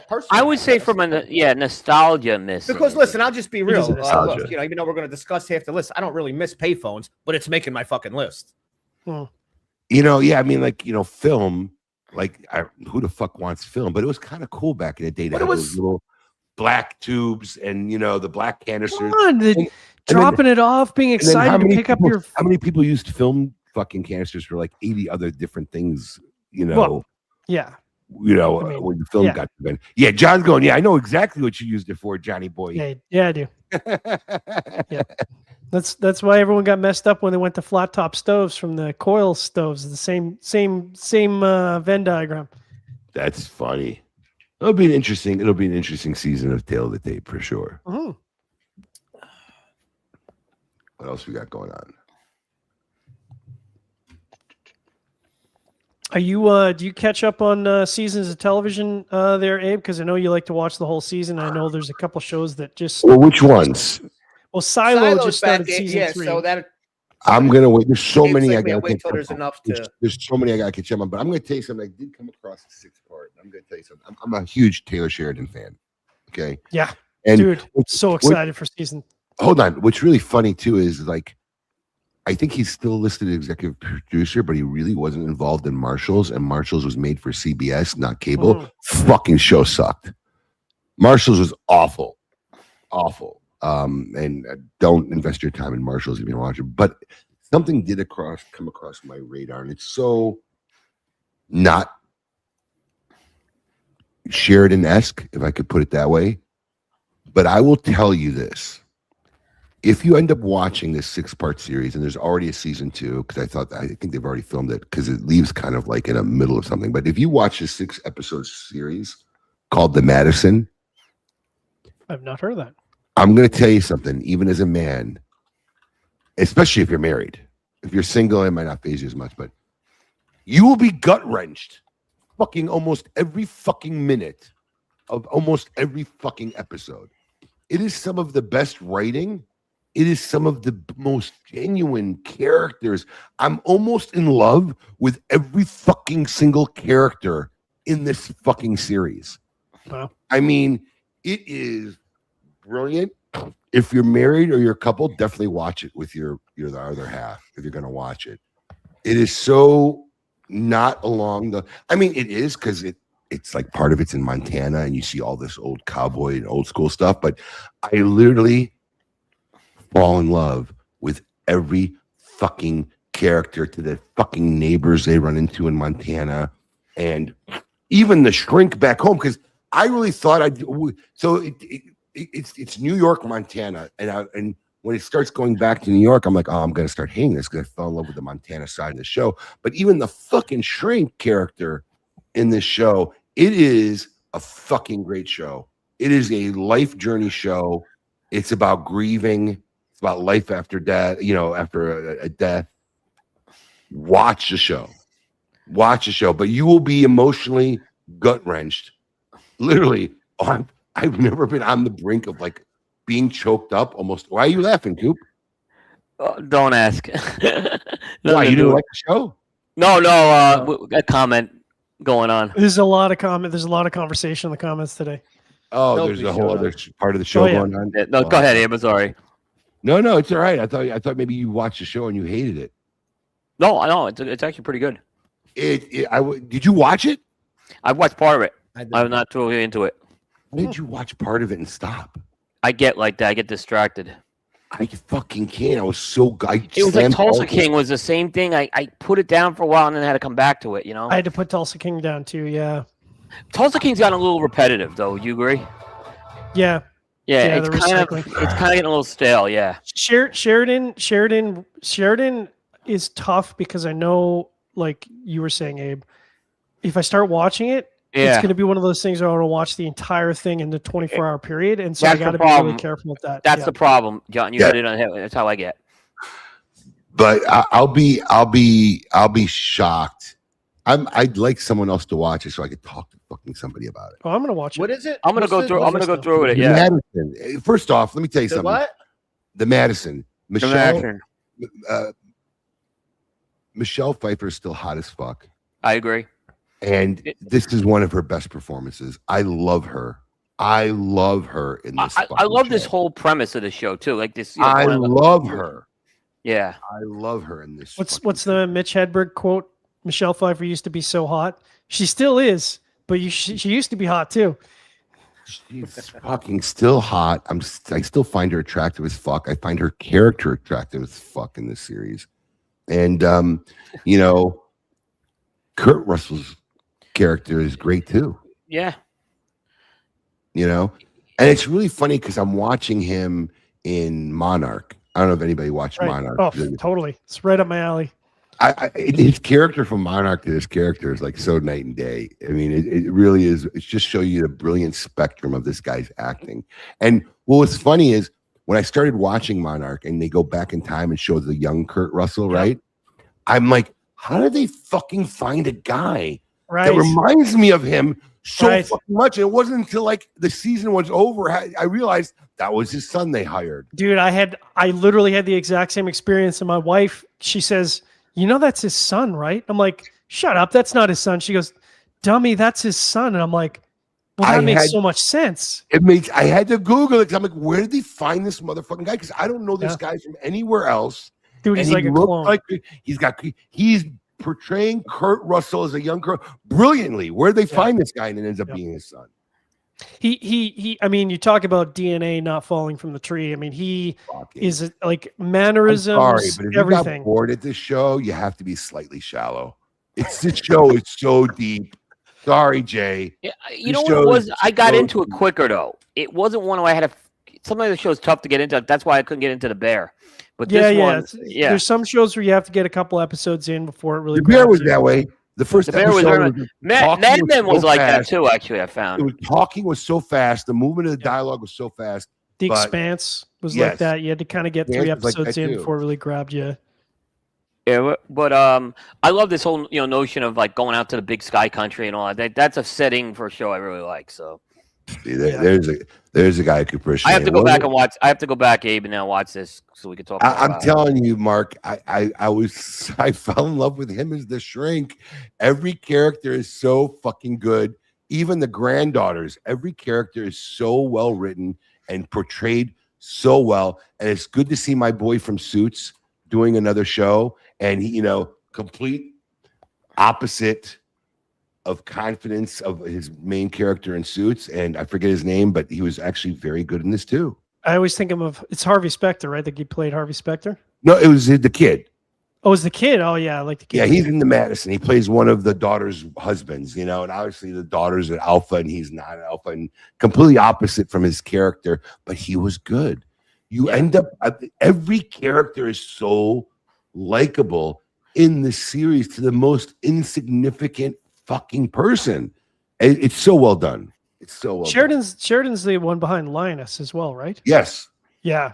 personally. I would say from a nostalgia miss. Because listen, I'll just be real. is a nostalgia. Look, you know, even though we're going to discuss half the list, I don't really miss payphones, but it's making my fucking list. You know, yeah, I mean, like, you know, film, like, who the fuck wants film? But it was kind of cool back in the day to have those little black tubes and, you know, the black canisters. come on, dropping it off, being excited to pick up your. How many people used film fucking canisters for like 80 other different things, you know? Well, yeah. You know, I mean, when the film got invented. Yeah, John's going, yeah, I know exactly what you used it for, Johnny boy. Yeah, I do. Yeah. That's why everyone got messed up when they went to flat top stoves from the coil stoves. The same Venn diagram. That's funny. It'll be an interesting season of Tale of the Tape for sure. Mm-hmm. What else we got going on? Are you do you catch up on seasons of television there, Abe? Because I know you like to watch the whole season. I know there's a couple shows that just. Well, which ones? Well, Silo just started back, season 3. So that I'm gonna wait. There's so many I gotta wait till there's enough to. There's so many I gotta catch up on. But I'm gonna tell you something. I did come across the 6th part. I'm gonna tell you something. I'm a huge Taylor Sheridan fan. Okay. Yeah. And dude, so excited for season. Hold on. What's really funny too is like, I think he's still listed as executive producer, but he really wasn't involved in Marshalls, and Marshalls was made for CBS, not cable. Fucking show sucked. Marshalls was awful. And don't invest your time in Marshalls if you watch it. But something did come across my radar, and it's so not Sheridan-esque, if I could put it that way. But I will tell you this. If you end up watching this 6-part series, and there's already a season 2, because I think they've already filmed it, because it leaves kind of like in the middle of something. But if you watch this 6-episode series called The Madison, I've not heard of that. I'm going to tell you something, even as a man, especially if you're married. If you're single, it might not faze you as much, but you will be gut-wrenched fucking almost every fucking minute of almost every fucking episode. It is some of the best writing. It is some of the most genuine characters. I'm almost in love with every fucking single character in this fucking series. Wow. I mean, it is brilliant. If you're married or you're a couple, definitely watch it with your other half if you're going to watch it. It is so not along the... I mean, it is because it's like part of it's in Montana and you see all this old cowboy and old school stuff, but I literally fall in love with every fucking character, to the fucking neighbors they run into in Montana, and even the shrink back home, because I really thought it's New York, Montana, and when it starts going back to New York, I'm like, oh, I'm gonna start hating this because I fell in love with the Montana side of the show. But even the fucking shrink character in this show, it is a fucking great show. It is a life journey show. It's about grieving. It's about life after death, after a death. Watch the show. But you will be emotionally gut-wrenched. Literally, I've never been on the brink of like being choked up almost. Why are you laughing, Coop? Don't ask. Why, you didn't like the show? No, a comment going on. There's a lot of conversation in the comments today. Oh, there's a whole other part of the show going on. No, go ahead, Abe. Sorry. No, it's all right. I thought maybe you watched the show and you hated it. No, I know it's actually pretty good. Did you watch it? I watched part of it. I'm not totally into it. Why did you watch part of it and stop? I get like that. I get distracted. I fucking can't. I was so... It was like Tulsa King was the same thing. I put it down for a while and then had to come back to it, I had to put Tulsa King down too, yeah. Tulsa King's gotten a little repetitive, though. You agree? Yeah. Yeah, it's kind of getting a little stale, yeah. Sheridan is tough because I know, like you were saying, Abe, if I start watching it, it's going to be one of those things where I want to watch the entire thing in the 24-hour period, and so I got to be really careful with that. That's the problem, John. You hit it on the head. That's how I get. But I'll be shocked. I'd like someone else to watch it so I could talk to fucking somebody about it. Oh, I'm gonna watch it. What is it? I'm gonna go through with it. Yeah. Madison. First off, let me tell you something. What? The Madison. Michelle Pfeiffer is still hot as fuck. I agree. And this is one of her best performances. I love her. In this. I love this whole premise of the show too. Like this. I love her. Yeah. I love her in this. What's the Mitch Hedberg quote? Michelle Pfeiffer used to be so hot. She still is, but she used to be hot too. She's fucking still hot. I still find her attractive as fuck. I find her character attractive as fuck in this series. And Kurt Russell's character is great too. Yeah. And it's really funny because I'm watching him in Monarch. I don't know if anybody watched Monarch. Oh, totally. It's right up my alley. His character from Monarch to this character is like so night and day. I mean, it really is. It's just show you the brilliant spectrum of this guy's acting. And what's funny is when I started watching Monarch and they go back in time and show the young Kurt Russell, right? I'm like, how did they fucking find a guy that reminds me of him so fucking much? And it wasn't until like the season was over I realized that was his son they hired. Dude, I literally had the exact same experience. And my wife, she says, that's his son, right? I'm like, shut up. That's not his son. She goes, dummy, that's his son. And I'm like, Well, that makes so much sense. It makes. I had to Google it because I'm like, where did they find this motherfucking guy? Because I don't know this guy from anywhere else. Dude, he's like a clone. He's portraying Kurt Russell as a young Kurt brilliantly. Where did they find this guy? And it ends up being his son. He. I mean, you talk about DNA not falling from the tree. I mean, he is like mannerisms. I'm sorry, but if everything. you got bored at this show, you have to be slightly shallow. This show is so deep. Sorry, Jay. Yeah, you know what it was? I got into it quicker though. It wasn't one where I had some of the shows tough to get into. That's why I couldn't get into The Bear. But this one, there's some shows where you have to get a couple episodes in before it really. The Bear was that way. The first episode Mad Men was like that too. Actually, I found talking was so fast. The movement of the dialogue was so fast. The Expanse was like that. You had to kind of get 3 episodes in before it really grabbed you. Yeah, but I love this whole notion of like going out to the big sky country and all that. That's a setting for a show I really like. So see, there's a guy who could appreciate. I have to go back and watch. I have to go back, Abe, and now watch this so we can talk. I'm telling you, Mark. I fell in love with him as the Shrink. Every character is so fucking good. Even the granddaughters. Every character is so well written and portrayed so well. And it's good to see my boy from Suits doing another show. And he, complete opposite of confidence of his main character in Suits. And I forget his name, but he was actually very good in this too. I always think of it's Harvey Specter, right? That he played Harvey Specter. No, it was the kid. Oh, it's the kid. Oh yeah, I like the kid. Yeah, he's in the Madison. He plays one of the daughter's husbands, and obviously the daughter's an alpha and he's not an alpha, and completely opposite from his character, but he was good. You end up every character is so likable in the series to the most insignificant fucking person. It's so well done. It's so well done. Sheridan's the one behind Lioness as well, right? Yes. Yeah.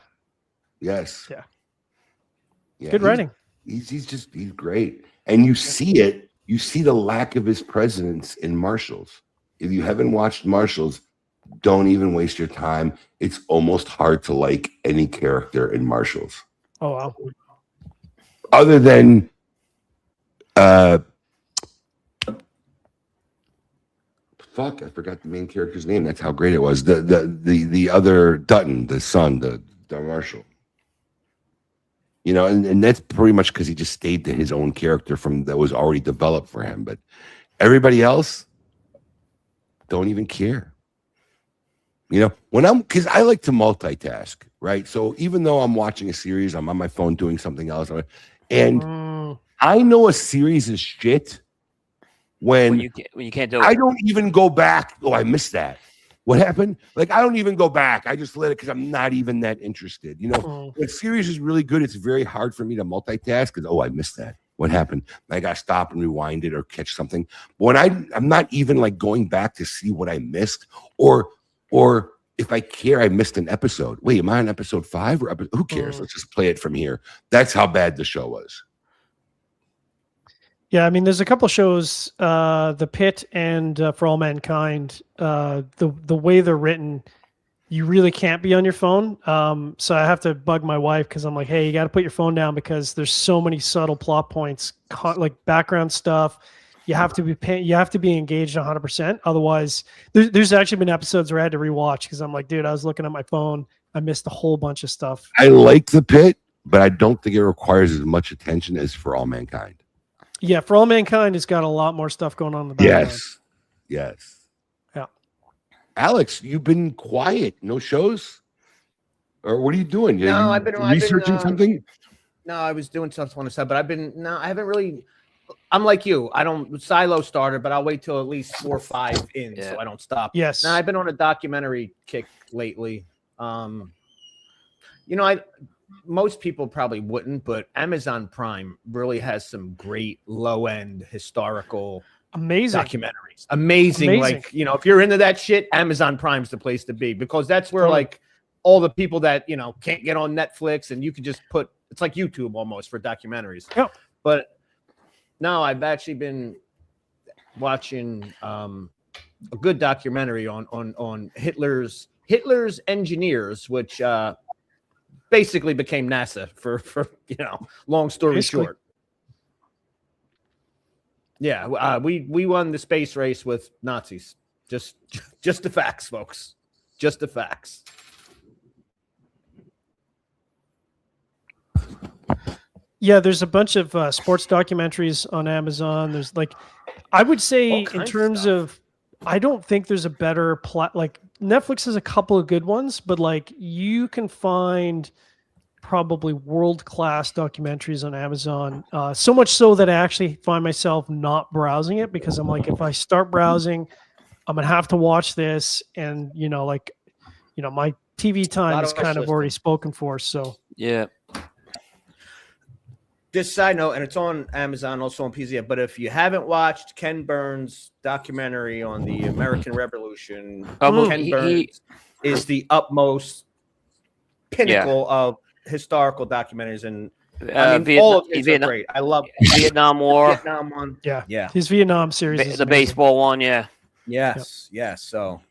Yes. Yeah. Good writing. He's great. And you see it. You see the lack of his presence in Marshals. If you haven't watched Marshals, don't even waste your time. It's almost hard to like any character in Marshals. Oh, wow. Other than I forgot the main character's name. That's how great it was. The other Dutton, the son, the Marshal. And that's pretty much because he just stayed to his own character that was already developed for him. But everybody else don't even care. Because I like to multitask, right? So even though I'm watching a series, I'm on my phone doing something else. And I know a series is shit when you can't do it. I don't even go back. Oh, I missed that. What happened? Like, I don't even go back. I just let it because I'm not even that interested. When a series is really good, it's very hard for me to multitask because, I missed that. What happened? I got to stop and rewind it or catch something. But when I'm not even like going back to see what I missed or if I care, I missed an episode. Wait, am I on episode 5 or who cares? Let's just play it from here. That's how bad the show was. Yeah, I mean, there's a couple shows, The Pit and For All Mankind. The way they're written, you really can't be on your phone. So I have to bug my wife because I'm like, hey, you got to put your phone down because there's so many subtle plot points, like background stuff. You have to be engaged 100%. Otherwise, there's actually been episodes where I had to rewatch because I'm like, dude, I was looking at my phone. I missed a whole bunch of stuff. I like The Pit, but I don't think it requires as much attention as For All Mankind. Yeah, For All Mankind has got a lot more stuff going on in the background. Yes. Yeah. Alex, you've been quiet. No shows? Or what are you doing? No, I've been researching something? No, I was doing stuff on the side, but I haven't really. I'm like you. I don't silo starter, but I'll wait till at least 4 or 5 in so I don't stop. Yes. Now I've been on a documentary kick lately. Most people probably wouldn't, but Amazon Prime really has some great low-end historical documentaries. Amazing. Like, if you're into that shit, Amazon Prime's the place to be because that's where like all the people that, can't get on Netflix and you can just it's like YouTube almost for documentaries. Yeah. But no, I've actually been watching a good documentary on Hitler's engineers, which basically became NASA for long story short. Yeah, we won the space race with Nazis. Just the facts, folks. Just the facts. Yeah, there's a bunch of sports documentaries on Amazon. There's like, I would say in terms of, I don't think there's a better like Netflix has a couple of good ones, but like you can find probably world-class documentaries on Amazon. So much so that I actually find myself not browsing it because I'm like, if I start browsing, I'm gonna have to watch this, and my TV time is kind of already spoken for. So yeah. This side note, and it's on Amazon, also on PZF, but if you haven't watched Ken Burns' documentary on the American Revolution, Ken Burns is the utmost pinnacle of historical documentaries. And I mean, all of his are great. I love Vietnam War. Vietnam one. Yeah. His Vietnam series is the baseball one, yeah. Yes. So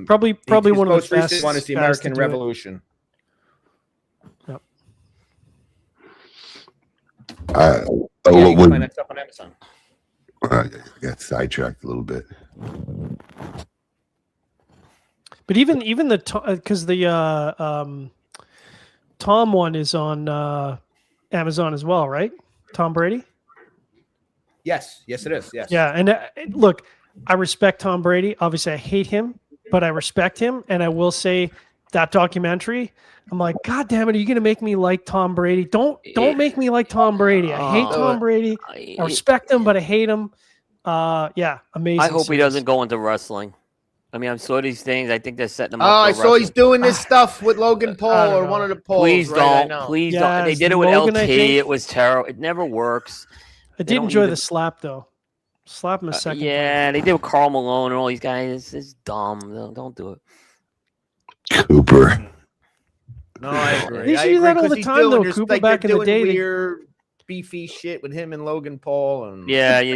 probably one of the most best recent one is the American Revolution. You can find that stuff on Amazon. I got sidetracked a little bit. But even the because the Tom one is on Amazon as well, right? Tom Brady. Yes, it is. Yes. Yeah, and look, I respect Tom Brady. Obviously, I hate him, but I respect him, and I will say that documentary. I'm like, God damn it, are you going to make me like Tom Brady? Don't make me like Tom Brady. I hate Tom Brady. I respect him, but I hate him. Yeah, amazing. I hope he doesn't go into wrestling. I mean, I saw these things. I think they're setting him up. I saw he's doing this stuff with Logan Paul or one of the Pauls. Please don't. Please don't. They did it with Logan, LT. It was terrible. It never works. I did enjoy the slap, though. Slap him a second. Yeah, they did with Karl Malone and all these guys. It's dumb. Don't do it. Cooper. No, I agree. They used to do that all the time, though. Cooper back in the day. Weird, beefy shit with him and Logan Paul. And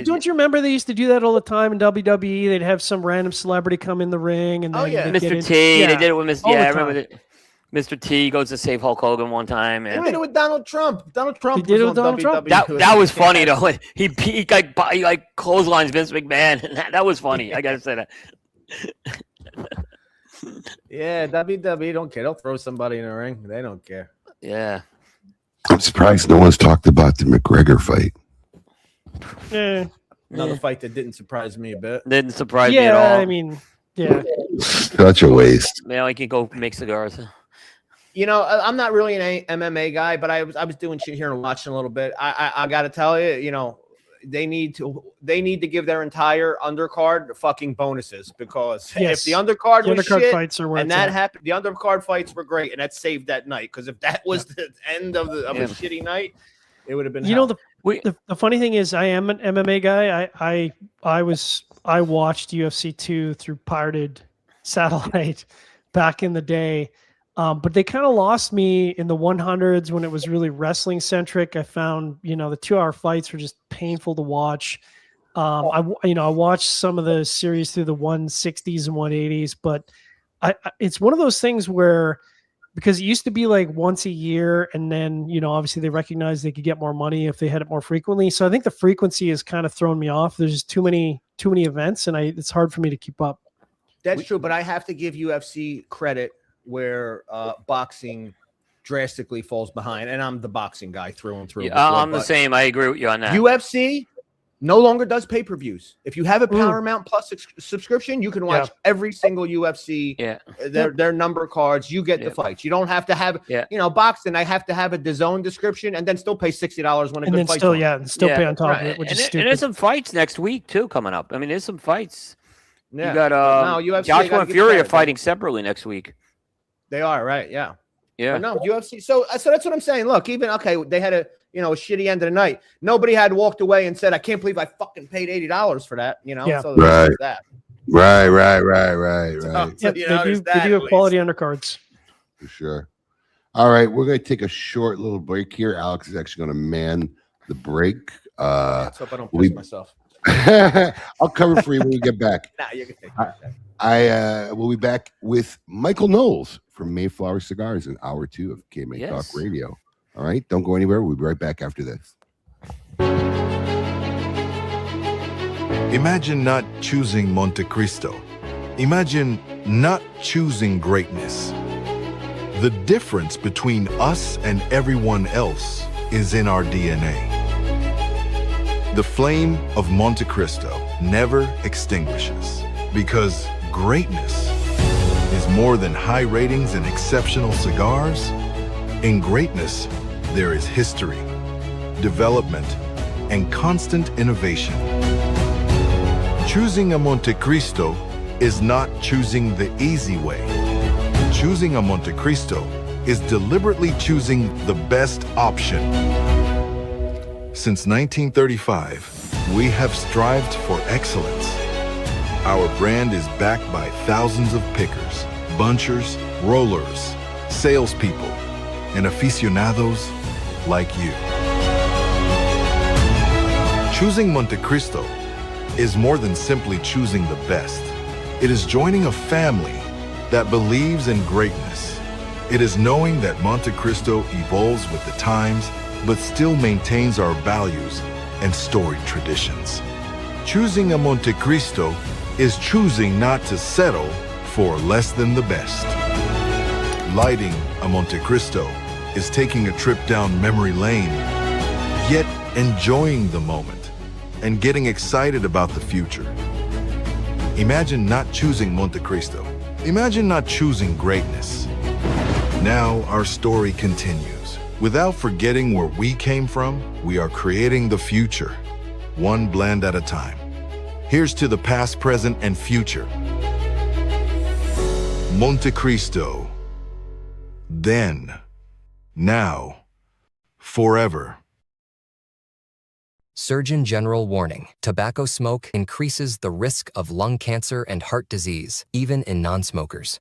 don't you remember they used to do that all the time in WWE? They'd have some random celebrity come in the ring, and then Mr. T. They did it with Mr. I remember that. Mr. T goes to save Hulk Hogan one time. And they did it with Donald Trump. Donald Trump did it with Donald Trump. That was funny though. He like clotheslines Vince McMahon, and that was funny. I gotta say that. Yeah, WWE don't care. They'll throw somebody in the ring. They don't care. Yeah. I'm surprised no one's talked about the McGregor fight. Yeah. Another fight that didn't surprise me a bit. Didn't surprise me at all. I mean, yeah. Such a waste. Man, I can go make cigars. You know, I'm not really an MMA guy, but I was doing shit here and watching a little bit. I got to tell you, you know, they need to give their entire undercard fucking bonuses, because if the undercard was shit fights are and that happened, the undercard fights were great, and that saved that night. Because if that was the end of a shitty night, it would have been. You know, the funny thing is, I am an MMA guy. I watched UFC 2 through pirated satellite back in the day. But they kind of lost me in the 100s when it was really wrestling centric. I found, the 2-hour fights were just painful to watch. I watched some of the series through the 160s and 180s, but it's one of those things where, because it used to be like once a year, and then, obviously they recognized they could get more money if they had it more frequently. So I think the frequency has kind of thrown me off. There's just too many events, and it's hard for me to keep up. That's true, but I have to give UFC credit where boxing drastically falls behind, and I'm the boxing guy through and through. I'm the same. I agree with you on that. UFC no longer does pay-per-views. If you have a Paramount Plus subscription, you can watch every single UFC. Their number cards. You get the fights. You don't have to have. Boxing. I have to have a DAZN description and then still pay $60 when a good fight. Still pay on top of it, which is stupid. And there's some fights next week too coming up. I mean, there's some fights. Yeah. You got Joshua and Fury are fighting separately next week. They are, right? Yeah. But no, UFC. So that's what I'm saying. Look, they had a shitty end of the night. Nobody had walked away and said, "I can't believe I fucking paid $80 for that." So right. That. Right. So, they do have quality undercards. For sure. All right, we're going to take a short little break here. Alex is actually going to man the break. Let's hope I don't piss myself. I'll cover for you when we get back. Nah, you can take I will be back with Michael Knowles from Mayflower Cigars in hour 2 of KMA Talk Radio. All right, don't go anywhere. We'll be right back after this. Imagine not choosing Monte Cristo. Imagine not choosing greatness. The difference between us and everyone else is in our DNA. The flame of Monte Cristo never extinguishes because greatness is more than high ratings and exceptional cigars. In greatness, there is history, development, and constant innovation. Choosing a Monte Cristo is not choosing the easy way. Choosing a Monte Cristo is deliberately choosing the best option. Since 1935, we have strived for excellence. Our brand is backed by thousands of pickers, bunchers, rollers, salespeople, and aficionados like you. Choosing Monte Cristo is more than simply choosing the best. It is joining a family that believes in greatness. It is knowing that Monte Cristo evolves with the times, but still maintains our values and storied traditions. Choosing a Monte Cristo is choosing not to settle for less than the best. Lighting a Monte Cristo is taking a trip down memory lane, yet enjoying the moment and getting excited about the future. Imagine not choosing Monte Cristo. Imagine not choosing greatness. Now our story continues. Without forgetting where we came from, we are creating the future, one blend at a time. Here's to the past, present, and future. Monte Cristo. Then, now, forever. Surgeon General warning: tobacco smoke increases the risk of lung cancer and heart disease, even in non-smokers.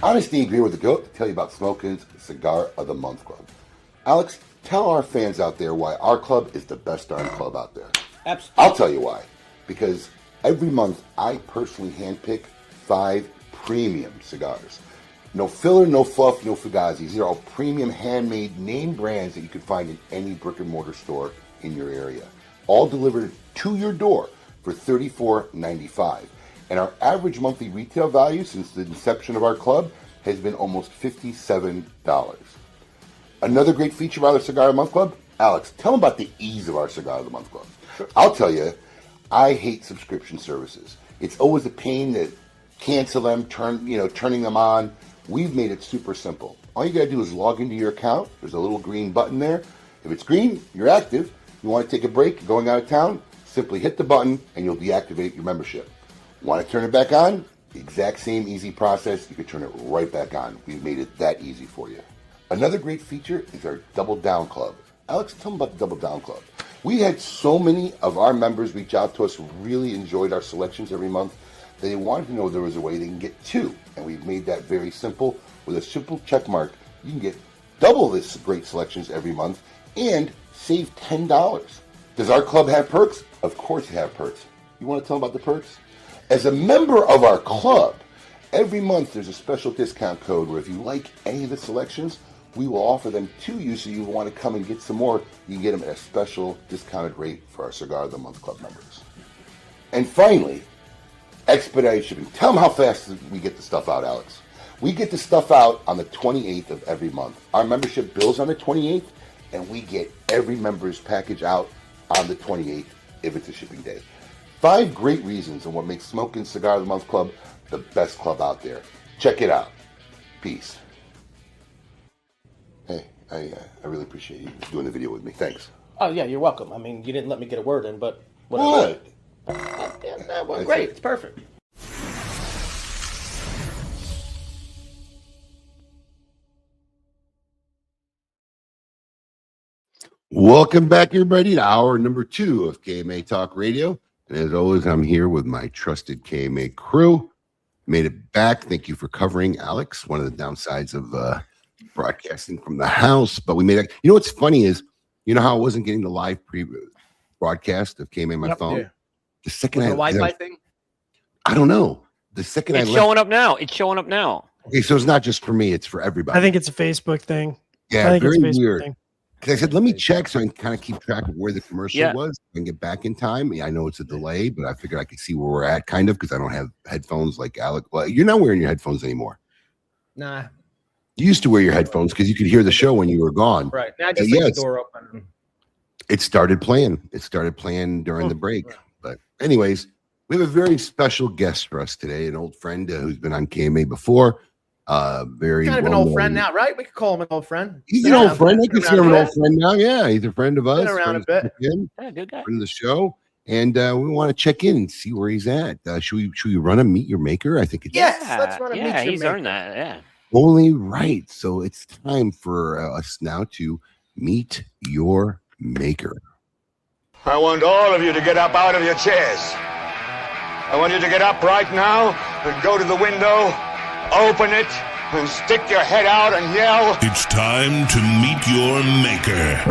Honest Abe here with the GOAT to tell you about Smokin's Cigar of the Month Club. Alex, tell our fans out there why our club is the best darn club out there. Absolutely. I'll tell you why. Because every month I personally handpick 5 premium cigars. No filler, no fluff, no fugazis. These are all premium handmade name brands that you can find in any brick and mortar store in your area. All delivered to your door for $34.95. And our average monthly retail value since the inception of our club has been almost $57. Another great feature of our Cigar of the Month Club, Alex, tell them about the ease of our Cigar of the Month Club. I'll tell you, I hate subscription services. It's always a pain to cancel them, turning them on. We've made it super simple. All you gotta do is log into your account. There's a little green button there. If it's green, you're active. You want to take a break, you're going out of town, simply hit the button and you'll deactivate your membership. Want to turn it back on? The exact same easy process. You can turn it right back on. We've made it that easy for you. Another great feature is our Double Down Club. Alex, tell them about the Double Down Club. We had so many of our members reach out to us who really enjoyed our selections every month. They wanted to know there was a way they can get 2. And we've made that very simple. With a simple check mark, you can get double this great selections every month and save $10. Does our club have perks? Of course it have perks. You want to tell them about the perks? As a member of our club, every month there's a special discount code where if you like any of the selections, we will offer them to you. So you want to come and get some more, you can get them at a special discounted rate for our Cigar of the Month Club members. And finally, expedited shipping. Tell them how fast we get the stuff out, Alex. We get the stuff out on the 28th of every month. Our membership bills on the 28th, and we get every member's package out on the 28th if it's a shipping day. 5 great reasons on what makes Smoking Cigar of the Month Club the best club out there. Check it out. Peace. Hey, I really appreciate you doing the video with me. Thanks. Oh, yeah, you're welcome. I mean, you didn't let me get a word in, but whatever. What? Yeah, well, great. It's perfect. Welcome back, everybody, to hour number 2 of KMA Talk Radio. And as always, I'm here with my trusted KMA crew. Made it back. Thank you for covering, Alex. One of the downsides of broadcasting from the house, but we made it. You know what's funny is, you know how I wasn't getting the live broadcast of KMA on my phone? Yeah. The second The Wi-Fi thing? I don't know. The second It's I left, showing up now. It's showing up now. okay, so it's not just for me, it's for everybody. I think it's a Facebook thing. yeah, I think very it's a Facebook weird. thing. Because I said, let me check so I can kind of keep track of where the commercial Yeah. was and get back in time. I know it's a delay, but I figured I could see where we're at, kind of, because I don't have headphones like Alec. Well, you're not wearing your headphones anymore. Nah. You used to wear your headphones because you could hear the show when you were gone. Right. Now just yeah, leave the it's- door open. It started playing. It started playing during the break. But anyways, we have a very special guest for us today, an old friend who's been on KMA before. Very Kind of an well old friend known. now, right? We could call him an old friend. He's Been an old around- friend. I been consider him around an a old bit. friend now. Yeah, he's a friend of us. Been around a friend bit. of him, Yeah, good guy. friend of the show. And we want to check in and see where he's at. Should we run a Meet Your Maker? I think it's Yes, let's run a yeah, Meet Your he's Maker. earned that. Yeah. only right. So it's time for us now to meet your maker. I want all of you to get up out of your chairs. I want you to get up right now and go to the window, open it, and stick your head out and yell. It's time to meet your maker.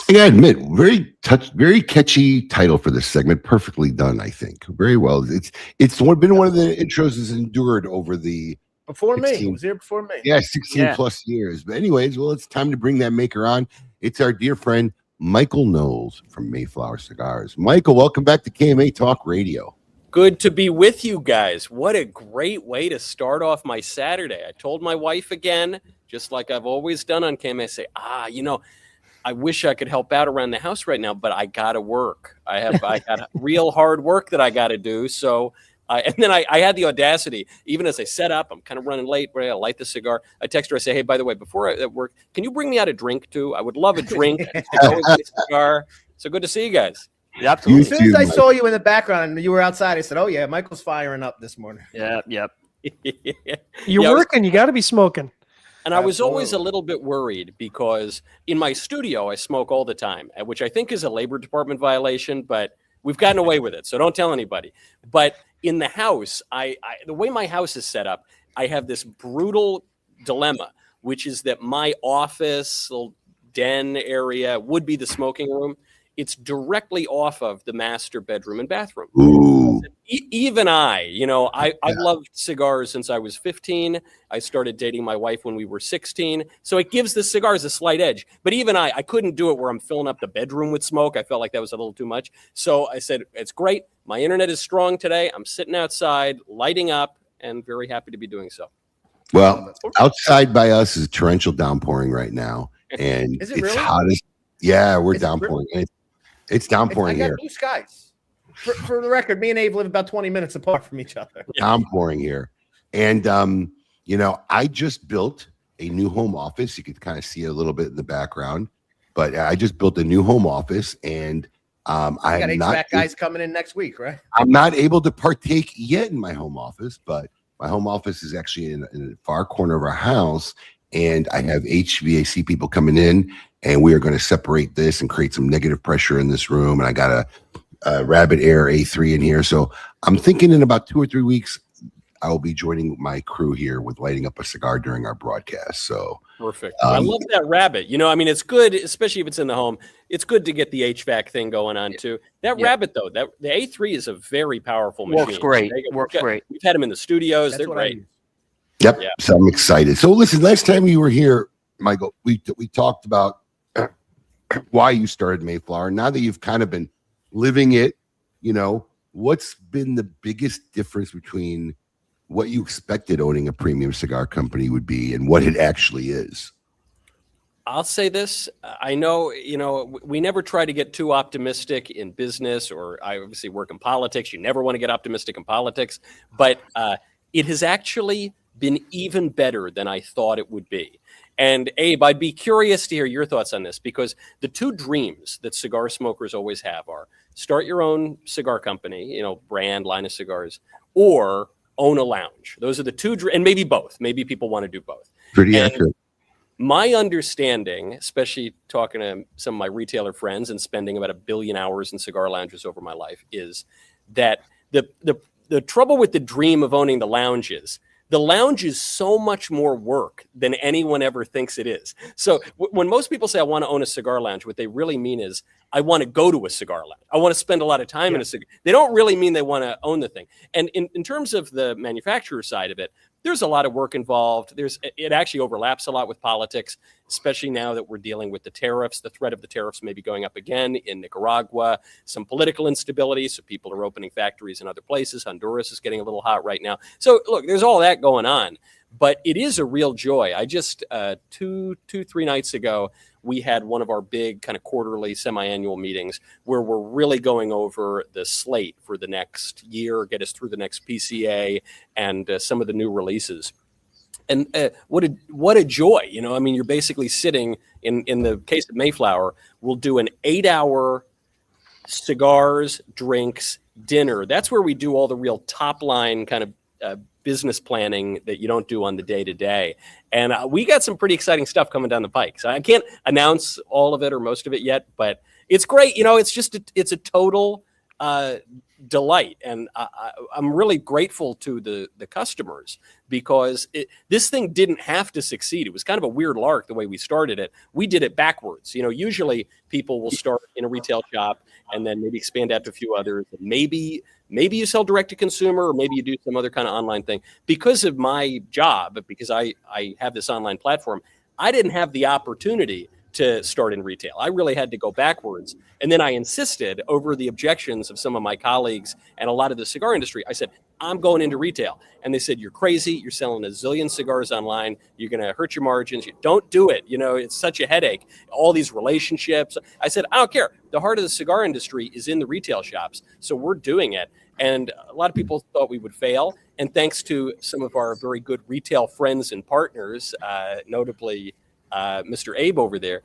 I gotta admit, very catchy title for this segment. Perfectly done, I think. Very well. It's been one of the intros that's endured over the Before me. 16. It was here before me. 16 Yeah. plus years. But anyways, well, it's time to bring that maker on. It's our dear friend Michael Knowles from Mayflower Cigars. Michael, welcome back to KMA Talk Radio. Good to be with you guys. What a great way to start off my Saturday. I told my wife again, just like I've always done on KMA, I say, I wish I could help out around the house right now, but I got to work. I got real hard work that I got to do. So, and then I had the audacity, even as I set up, I'm kind of running late, I light the cigar. I text her, I say, hey, by the way, before I work, can you bring me out a drink too? I would love a drink. A cigar. So good to see you guys. Yeah, absolutely. As soon as I saw you in the background and you were outside, I said, oh, yeah, Michael's firing up this morning. Yeah, yep. You're Yeah, working. You got to be smoking. And I was always a Absolutely. little bit worried because in my studio, I smoke all the time, which I think is a labor department violation, but we've gotten away with it. So don't tell anybody. But in the house, the way my house is set up, I have this brutal dilemma, which is that my office, little den area would be the smoking room. It's directly off of the master bedroom and bathroom. Ooh. Even I've loved cigars since I was 15. I started dating my wife when we were 16. So it gives the cigars a slight edge. But even I couldn't do it where I'm filling up the bedroom with smoke. I felt like that was a little too much. So I said, it's great. My internet is strong today. I'm sitting outside, lighting up, and very happy to be doing so. Well, outside by us is torrential downpouring right now. And Is it it's really? hottest. Yeah, we're Is it downpouring. really? It's I downpouring got here. blue skies. For the record, me and Abe live about 20 minutes apart from each other. Downpouring here. And I just built a new home office. You could kind of see it a little bit in the background. but I just built a new home office, and I got HVAC guys coming in next week, right? I'm not able to partake yet in my home office, but my home office is actually in a far corner of our house, and I have HVAC people coming in, and we are going to separate this and create some negative pressure in this room. And I got a Rabbit Air A3 in here. So I'm thinking in about 2 or 3 weeks, I will be joining my crew here with lighting up a cigar during our broadcast. So perfect. I love that Rabbit. You know, I mean, it's good, especially if it's in the home. It's good to get the HVAC thing going on too. That Rabbit though, the A3 is a very powerful machine. Works great. Works great. We've had them in the studios. They're great. Yep. Yeah. So I'm excited. So listen, last time you were here, Michael, we talked about why you started Mayflower. Now that you've kind of been living it, you know, what's been the biggest difference between what you expected owning a premium cigar company would be and what it actually is? I'll say this. I know, you know, we never try to get too optimistic in business, or I obviously work in politics. You never want to get optimistic in politics, but it has actually been even better than I thought it would be. And Abe, I'd be curious to hear your thoughts on this, because the two dreams that cigar smokers always have are start your own cigar company, you know, brand, line of cigars, or own a lounge. Those are the two, and maybe both. Maybe people want to do both. Pretty accurate. My understanding, especially talking to some of my retailer friends and spending about 1 billion hours in cigar lounges over my life, is that the trouble with the dream of owning the lounge is so much more work than anyone ever thinks it is. So when most people say, I want to own a cigar lounge, what they really mean is, I want to go to a cigar lounge. I want to spend a lot of time in a cigar. They don't really mean they want to own the thing. And in terms of the manufacturer side of it, there's a lot of work involved. It actually overlaps a lot with politics, especially now that we're dealing with the tariffs. The threat of the tariffs may be going up again in Nicaragua, some political instability. So people are opening factories in other places. Honduras is getting a little hot right now. So look, there's all that going on, but it is a real joy. I just 3 nights ago, we had one of our big kind of quarterly semi-annual meetings where we're really going over the slate for the next year, get us through the next PCA and some of the new releases. And what a joy, you know, I mean, you're basically sitting in the case of Mayflower, we'll do an 8-hour cigars, drinks, dinner. That's where we do all the real top line kind of business planning that you don't do on the day-to-day. And we got some pretty exciting stuff coming down the pike. So I can't announce all of it or most of it yet, but it's great. You know, it's just, it's a total delight. And I'm really grateful to the customers, because this thing didn't have to succeed. It was kind of a weird lark the way we started it. We did it backwards. You know, usually people will start in a retail shop and then maybe expand out to a few others. Maybe you sell direct to consumer, or maybe you do some other kind of online thing. Because of my job, because I have this online platform, I didn't have the opportunity to start in retail. I really had to go backwards. And then I insisted, over the objections of some of my colleagues and a lot of the cigar industry, I said, I'm going into retail. And they said, you're crazy. You're selling a zillion cigars online. You're going to hurt your margins. You don't do it. You know, it's such a headache. All these relationships. I said, I don't care. The heart of the cigar industry is in the retail shops. So we're doing it. And a lot of people thought we would fail. And thanks to some of our very good retail friends and partners, notably Mr. Abe over there,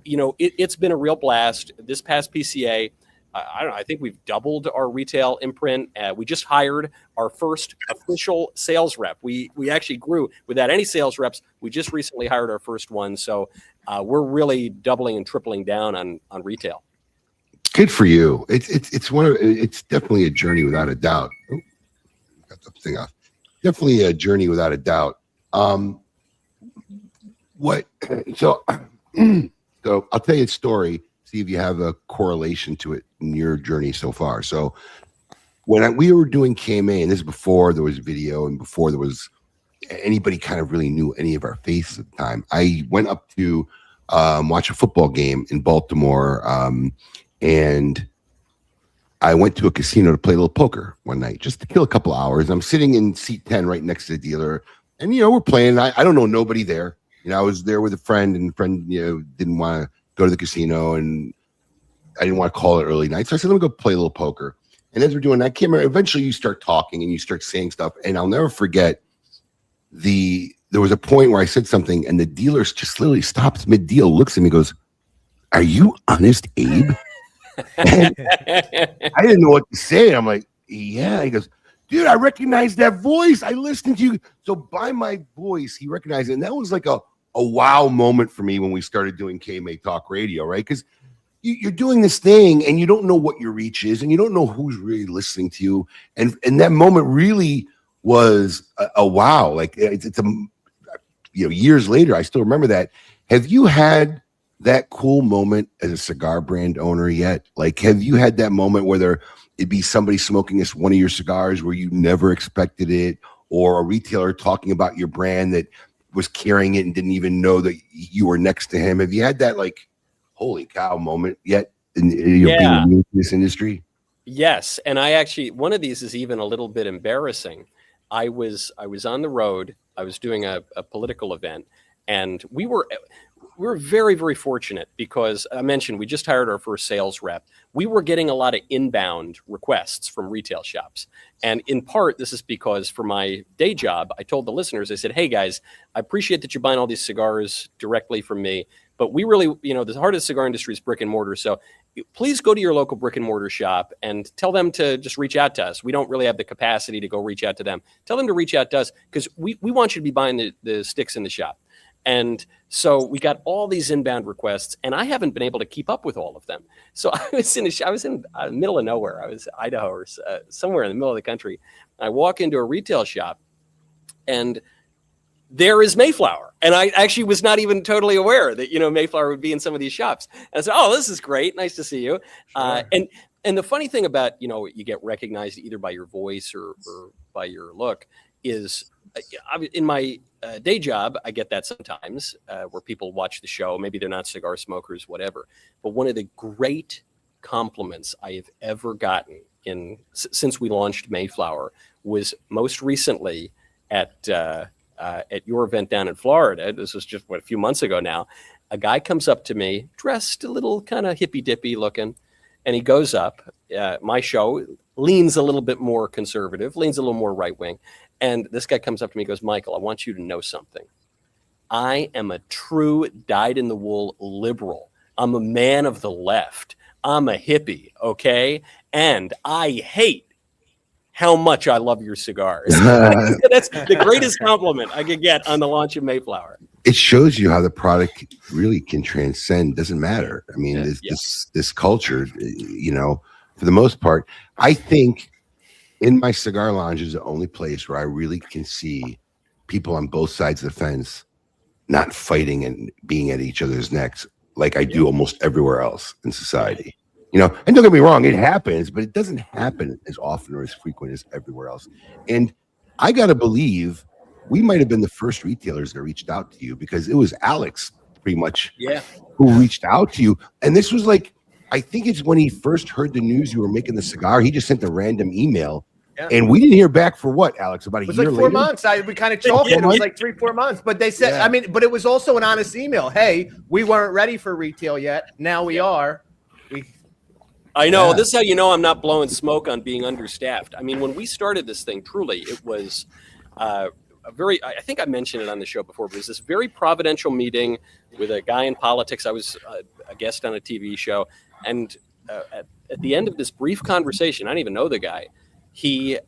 you know, it's been a real blast. This past PCA, I don't know, I think we've doubled our retail imprint. We just hired our first official sales rep. We actually grew without any sales reps. We just recently hired our first one. So we're really doubling and tripling down on retail. Good for you. It's definitely a journey without a doubt. Oh, got the thing off. Definitely a journey without a doubt. So I'll tell you a story, see if you have a correlation to it in your journey so far. So when we were doing KMA, and this is before there was video and before there was anybody kind of really knew any of our faces at the time, I went up to watch a football game in Baltimore, and I went to a casino to play a little poker one night, just to kill a couple hours. I'm sitting in seat 10 right next to the dealer, and, you know, we're playing. I don't know nobody there. You know, I was there with a friend, and the friend, you know, didn't want to go to the casino, and I didn't want to call it early night. So I said, let me go play a little poker. And as we're doing that, eventually you start talking and you start saying stuff. And I'll never forget there was a point where I said something, and the dealer just literally stops mid-deal, looks at me, goes, are you Honest Abe? And I didn't know what to say. I'm like, yeah. He goes, dude, I recognize that voice. I listened to you. So by my voice, he recognized it. And that was like a wow moment for me when we started doing KMA Talk Radio, right? Because you're doing this thing and you don't know what your reach is and you don't know who's really listening to you. And that moment really was a wow. Like it's a, years later, I still remember that. Have you had that cool moment as a cigar brand owner yet? Like, have you had that moment where it'd be somebody smoking one of your cigars where you never expected it, or a retailer talking about your brand that was carrying it and didn't even know that you were next to him? Have you had that like, holy cow moment yet in being new in this industry? Yes. And I actually, one of these is even a little bit embarrassing. I was on the road. I was doing a political event, and we were very, very fortunate because I mentioned we just hired our first sales rep. We were getting a lot of inbound requests from retail shops. And in part, this is because for my day job, I told the listeners, I said, hey guys, I appreciate that you're buying all these cigars directly from me, but we really, the heart of the cigar industry is brick and mortar. So please go to your local brick and mortar shop and tell them to just reach out to us. We don't really have the capacity to go reach out to them. Tell them to reach out to us because we want you to be buying the sticks in the shop. And so we got all these inbound requests, and I haven't been able to keep up with all of them. So I was in the middle of nowhere. I was Idaho or somewhere in the middle of the country. I walk into a retail shop, and there is Mayflower. And I actually was not even totally aware that, Mayflower would be in some of these shops. And I said, oh, this is great. Nice to see you. Sure. And the funny thing about, you get recognized either by your voice or by your look is in my day job, I get that sometimes where people watch the show. Maybe they're not cigar smokers, whatever. But one of the great compliments I have ever gotten since we launched Mayflower was most recently at your event down in Florida. This was just a few months ago now. A guy comes up to me, dressed a little kind of hippy dippy looking, and he goes up. My show leans a little bit more conservative, leans a little more right wing. And this guy comes up to me and goes, Michael, I want you to know something. I am a true dyed-in-the-wool liberal. I'm a man of the left. I'm a hippie, okay? And I hate how much I love your cigars. That's the greatest compliment I could get on the launch of Mayflower. It shows you how the product really can transcend. Doesn't matter. I mean, this culture, for the most part, I think in my cigar lounge is the only place where I really can see people on both sides of the fence not fighting and being at each other's necks like I do almost everywhere else in society. And don't get me wrong, it happens, but it doesn't happen as often or as frequent as everywhere else. And I got to believe we might have been the first retailers that reached out to you, because it was Alex pretty much who reached out to you. And this was like, I think it's when he first heard the news you were making the cigar, he just sent a random email. Yeah. And we didn't hear back for what, Alex? About a year later? It was like 4 months. We kind of chalked it. It was like 3-4 months. But they said, but it was also an honest email. Hey, we weren't ready for retail yet. Now we are. I know. This is how you know I'm not blowing smoke on being understaffed. I mean, when we started this thing, truly, it was I think I mentioned it on the show before, but it was this very providential meeting with a guy in politics. I was a guest on a TV show. And at the end of this brief conversation, I didn't even know the guy. He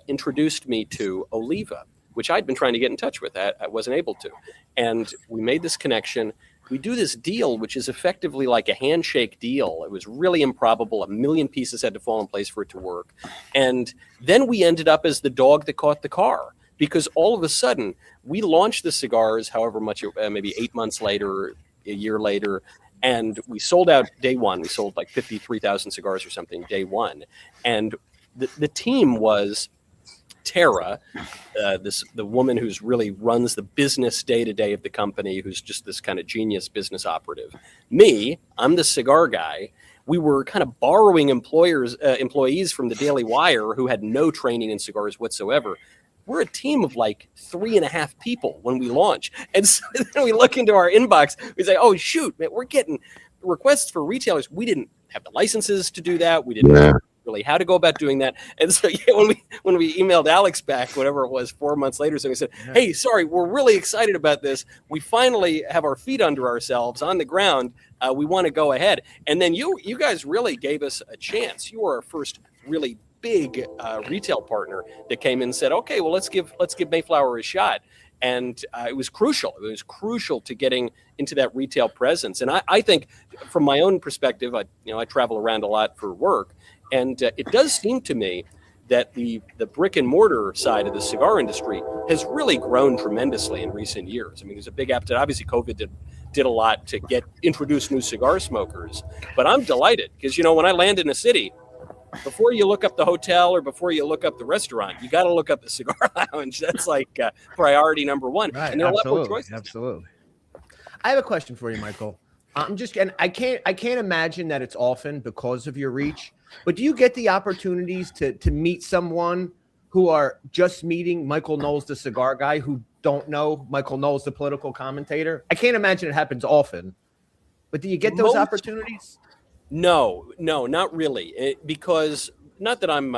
introduced me to Oliva, which I'd been trying to get in touch with. I wasn't able to. And we made this connection. We do this deal, which is effectively like a handshake deal. It was really improbable. 1 million pieces had to fall in place for it to work. And then we ended up as the dog that caught the car, because all of a sudden we launched the cigars, however much, maybe 8 months later, a year later, and we sold out day one. We sold like 53,000 cigars or something day one. And the team was Tara, the woman who's really runs the business day to day of the company, who's just this kind of genius business operative. Me, I'm the cigar guy. We were kind of borrowing employees from the Daily Wire who had no training in cigars whatsoever. We're a team of like 3.5 people when we launch. And so then we look into our inbox, we say, oh shoot, man, we're getting requests for retailers. We didn't have the licenses to do that. We didn't really how to go about doing that. And so when we emailed Alex back, whatever it was, 4 months later, so we said, hey, sorry, we're really excited about this. We finally have our feet under ourselves on the ground. We want to go ahead. And then you guys really gave us a chance. You were our first really big retail partner that came in and said, okay, well, let's give Mayflower a shot. And it was crucial. It was crucial to getting into that retail presence. And I think from my own perspective, I travel around a lot for work. And it does seem to me that the brick and mortar side of the cigar industry has really grown tremendously in recent years. I mean, there's a big appetite. Obviously, COVID did a lot to introduce new cigar smokers. But I'm delighted because, when I land in a city, before you look up the hotel or before you look up the restaurant, you got to look up the cigar lounge. That's like priority number one. Right, and there are a lot more choices. Absolutely. I have a question for you, Michael. And I can't imagine that it's often because of your reach, but do you get the opportunities to meet someone who are just meeting Michael Knowles, the cigar guy, who don't know Michael Knowles, the political commentator? I can't imagine it happens often, but do you get those opportunities? No, not really. Because not that I'm,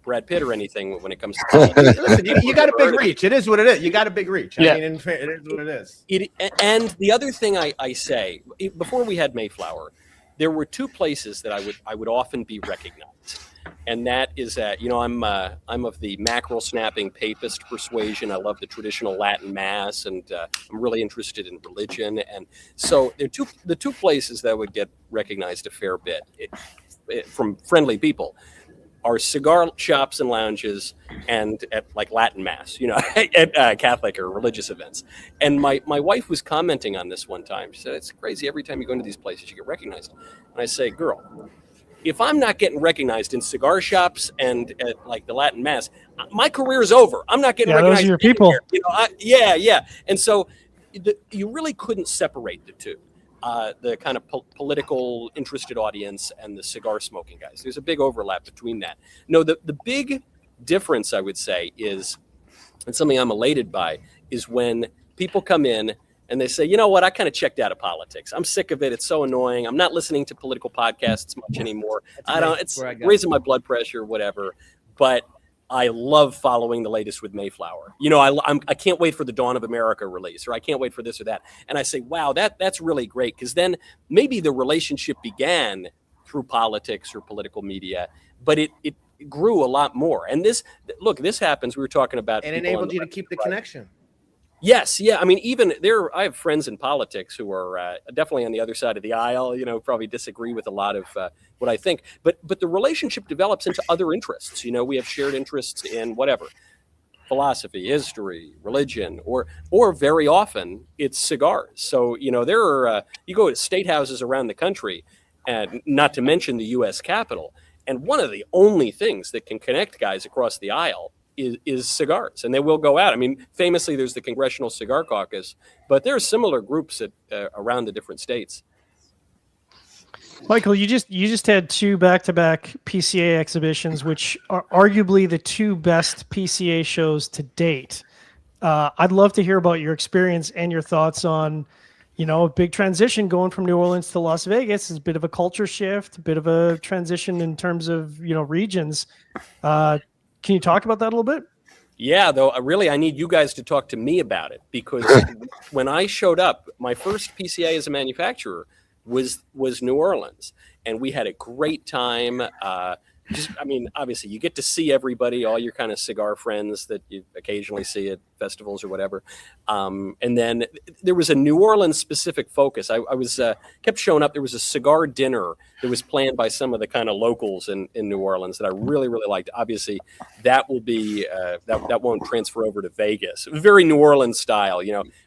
Brad Pitt or anything when it comes to. Listen, you got a big reach. It is what it is. You got a big reach. Yeah. I mean, it is what it is. And the other thing I say, before we had Mayflower, there were two places that I would often be recognized. And that is that, I'm of the mackerel snapping papist persuasion. I love the traditional Latin mass, and I'm really interested in religion. And so the two places that would get recognized a fair bit from friendly people are cigar shops and lounges and at like Latin mass, at Catholic or religious events. And my wife was commenting on this one time. She said, it's crazy. Every time you go into these places, you get recognized. And I say, girl, if I'm not getting recognized in cigar shops and at like the Latin mass, my career is over. I'm not getting recognized. Those are your people. Yeah. And so you really couldn't separate the two, the kind of political interested audience and the cigar smoking guys. There's a big overlap between that. No, the big difference I would say is, and something I'm elated by, is when people come in and they say, you know what, I kind of checked out of politics. I'm sick of it. It's so annoying. I'm not listening to political podcasts much anymore. It's raising my blood pressure, whatever. But I love following the latest with Mayflower. I can't wait for the Dawn of America release, or I can't wait for this or that. And I say, wow, that's really great. Because then maybe the relationship began through politics or political media, but it grew a lot more. And this happens. We were talking about, and enabled you to keep the connection. Yes, yeah. I mean, even I have friends in politics who are definitely on the other side of the aisle. Probably disagree with a lot of what I think. But the relationship develops into other interests. We have shared interests in whatever, philosophy, history, religion, or very often it's cigars. So there are you go to state houses around the country, and not to mention the U.S. Capitol, and one of the only things that can connect guys across the aisle is cigars, and they will go out. I mean, famously, there's the Congressional Cigar Caucus, but there are similar groups around the different states. Michael, you just had two back-to-back PCA exhibitions, which are arguably the two best PCA shows to date. I'd love to hear about your experience and your thoughts on, a big transition going from New Orleans to Las Vegas. Is a bit of a culture shift, a bit of a transition in terms of regions. Can you talk about that a little bit? Yeah, though, really, I need you guys to talk to me about it, because when I showed up, my first PCA as a manufacturer was New Orleans, and we had a great time. Obviously, you get to see everybody, all your kind of cigar friends that you occasionally see at festivals or whatever. And then there was a New Orleans specific focus. I was kept showing up. There was a cigar dinner that was planned by some of the kind of locals in New Orleans that I really, really liked. Obviously, that will be that won't transfer over to Vegas. Very New Orleans style,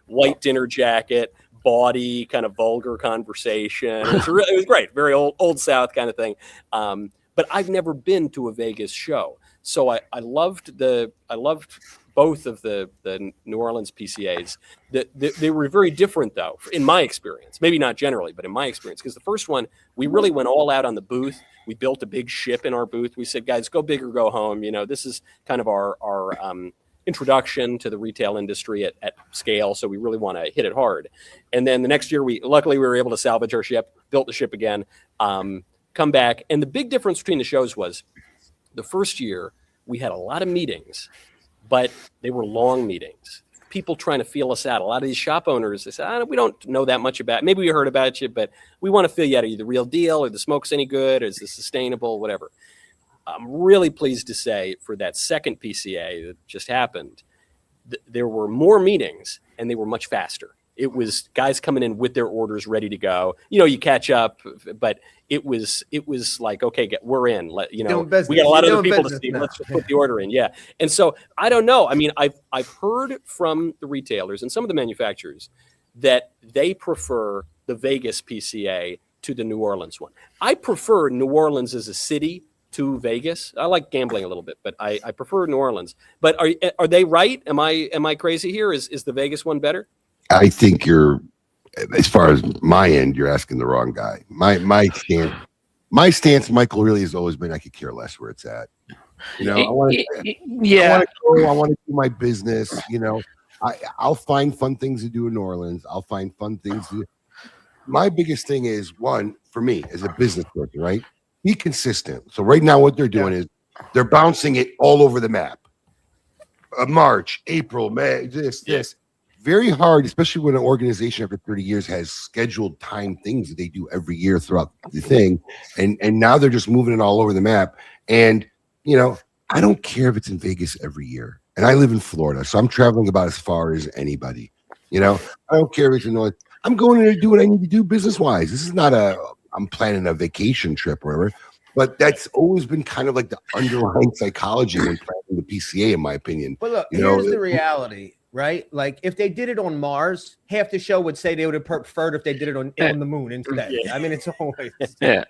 white dinner jacket, bawdy, kind of vulgar conversation. It was great. Very old South kind of thing. But I've never been to a Vegas show, so I loved both of the New Orleans PCAs. They were very different, though, in my experience. Maybe not generally, but in my experience, because the first one, we really went all out on the booth. We built a big ship in our booth. We said, guys, go big or go home. This is kind of our introduction to the retail industry at scale, so we really want to hit it hard. And then the next year, we were able to salvage our ship, built the ship again. come back. And the big difference between the shows was the first year we had a lot of meetings, but they were long meetings. People trying to feel us out. A lot of these shop owners, they say, we don't know that much about it. Maybe we heard about you, but we want to feel you out. Are you the real deal? Or the smoke's any good? Or is this sustainable? Whatever. I'm really pleased to say for that second PCA that just happened, there were more meetings and they were much faster. It was guys coming in with their orders ready to go. You catch up, but it was like, okay, we're in. We got a lot of other people to see. Now. Let's just put the order in. Yeah. And so I don't know. I mean, I've heard from the retailers and some of the manufacturers that they prefer the Vegas PCA to the New Orleans one. I prefer New Orleans as a city to Vegas. I like gambling a little bit, but I prefer New Orleans. But are they right? Am I crazy here? Is the Vegas one better? I think you're, as far as my end, you're asking the wrong guy. My stance, Michael, really has always been I could care less where it's at. I want to do my business. I'll find fun things to do in New Orleans. I'll find fun things to do. My biggest thing is, one, for me as a business person, right? Be consistent. So right now what they're doing is they're bouncing it all over the map. March, April, May, this. Very hard, especially when an organization after 30 years has scheduled time things that they do every year throughout the thing. And now they're just moving it all over the map. And, I don't care if it's in Vegas every year. And I live in Florida, so I'm traveling about as far as anybody. I don't care if it's in North. I'm going to do what I need to do business-wise. This is not I'm planning a vacation trip or whatever. But that's always been kind of like the underlying psychology when planning the PCA, in my opinion. But look, here's the reality. Right? Like if they did it on Mars, half the show would say they would have preferred if they did it on the moon instead. Yeah. I mean, it's always. Yeah.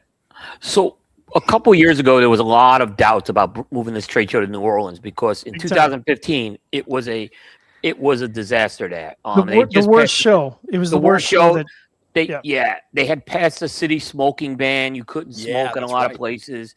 So a couple years ago, there was a lot of doubts about moving this trade show to New Orleans because in 2015, it was a disaster there. The worst show. It was the worst show. They had passed a city smoking ban. You couldn't smoke in a lot of places.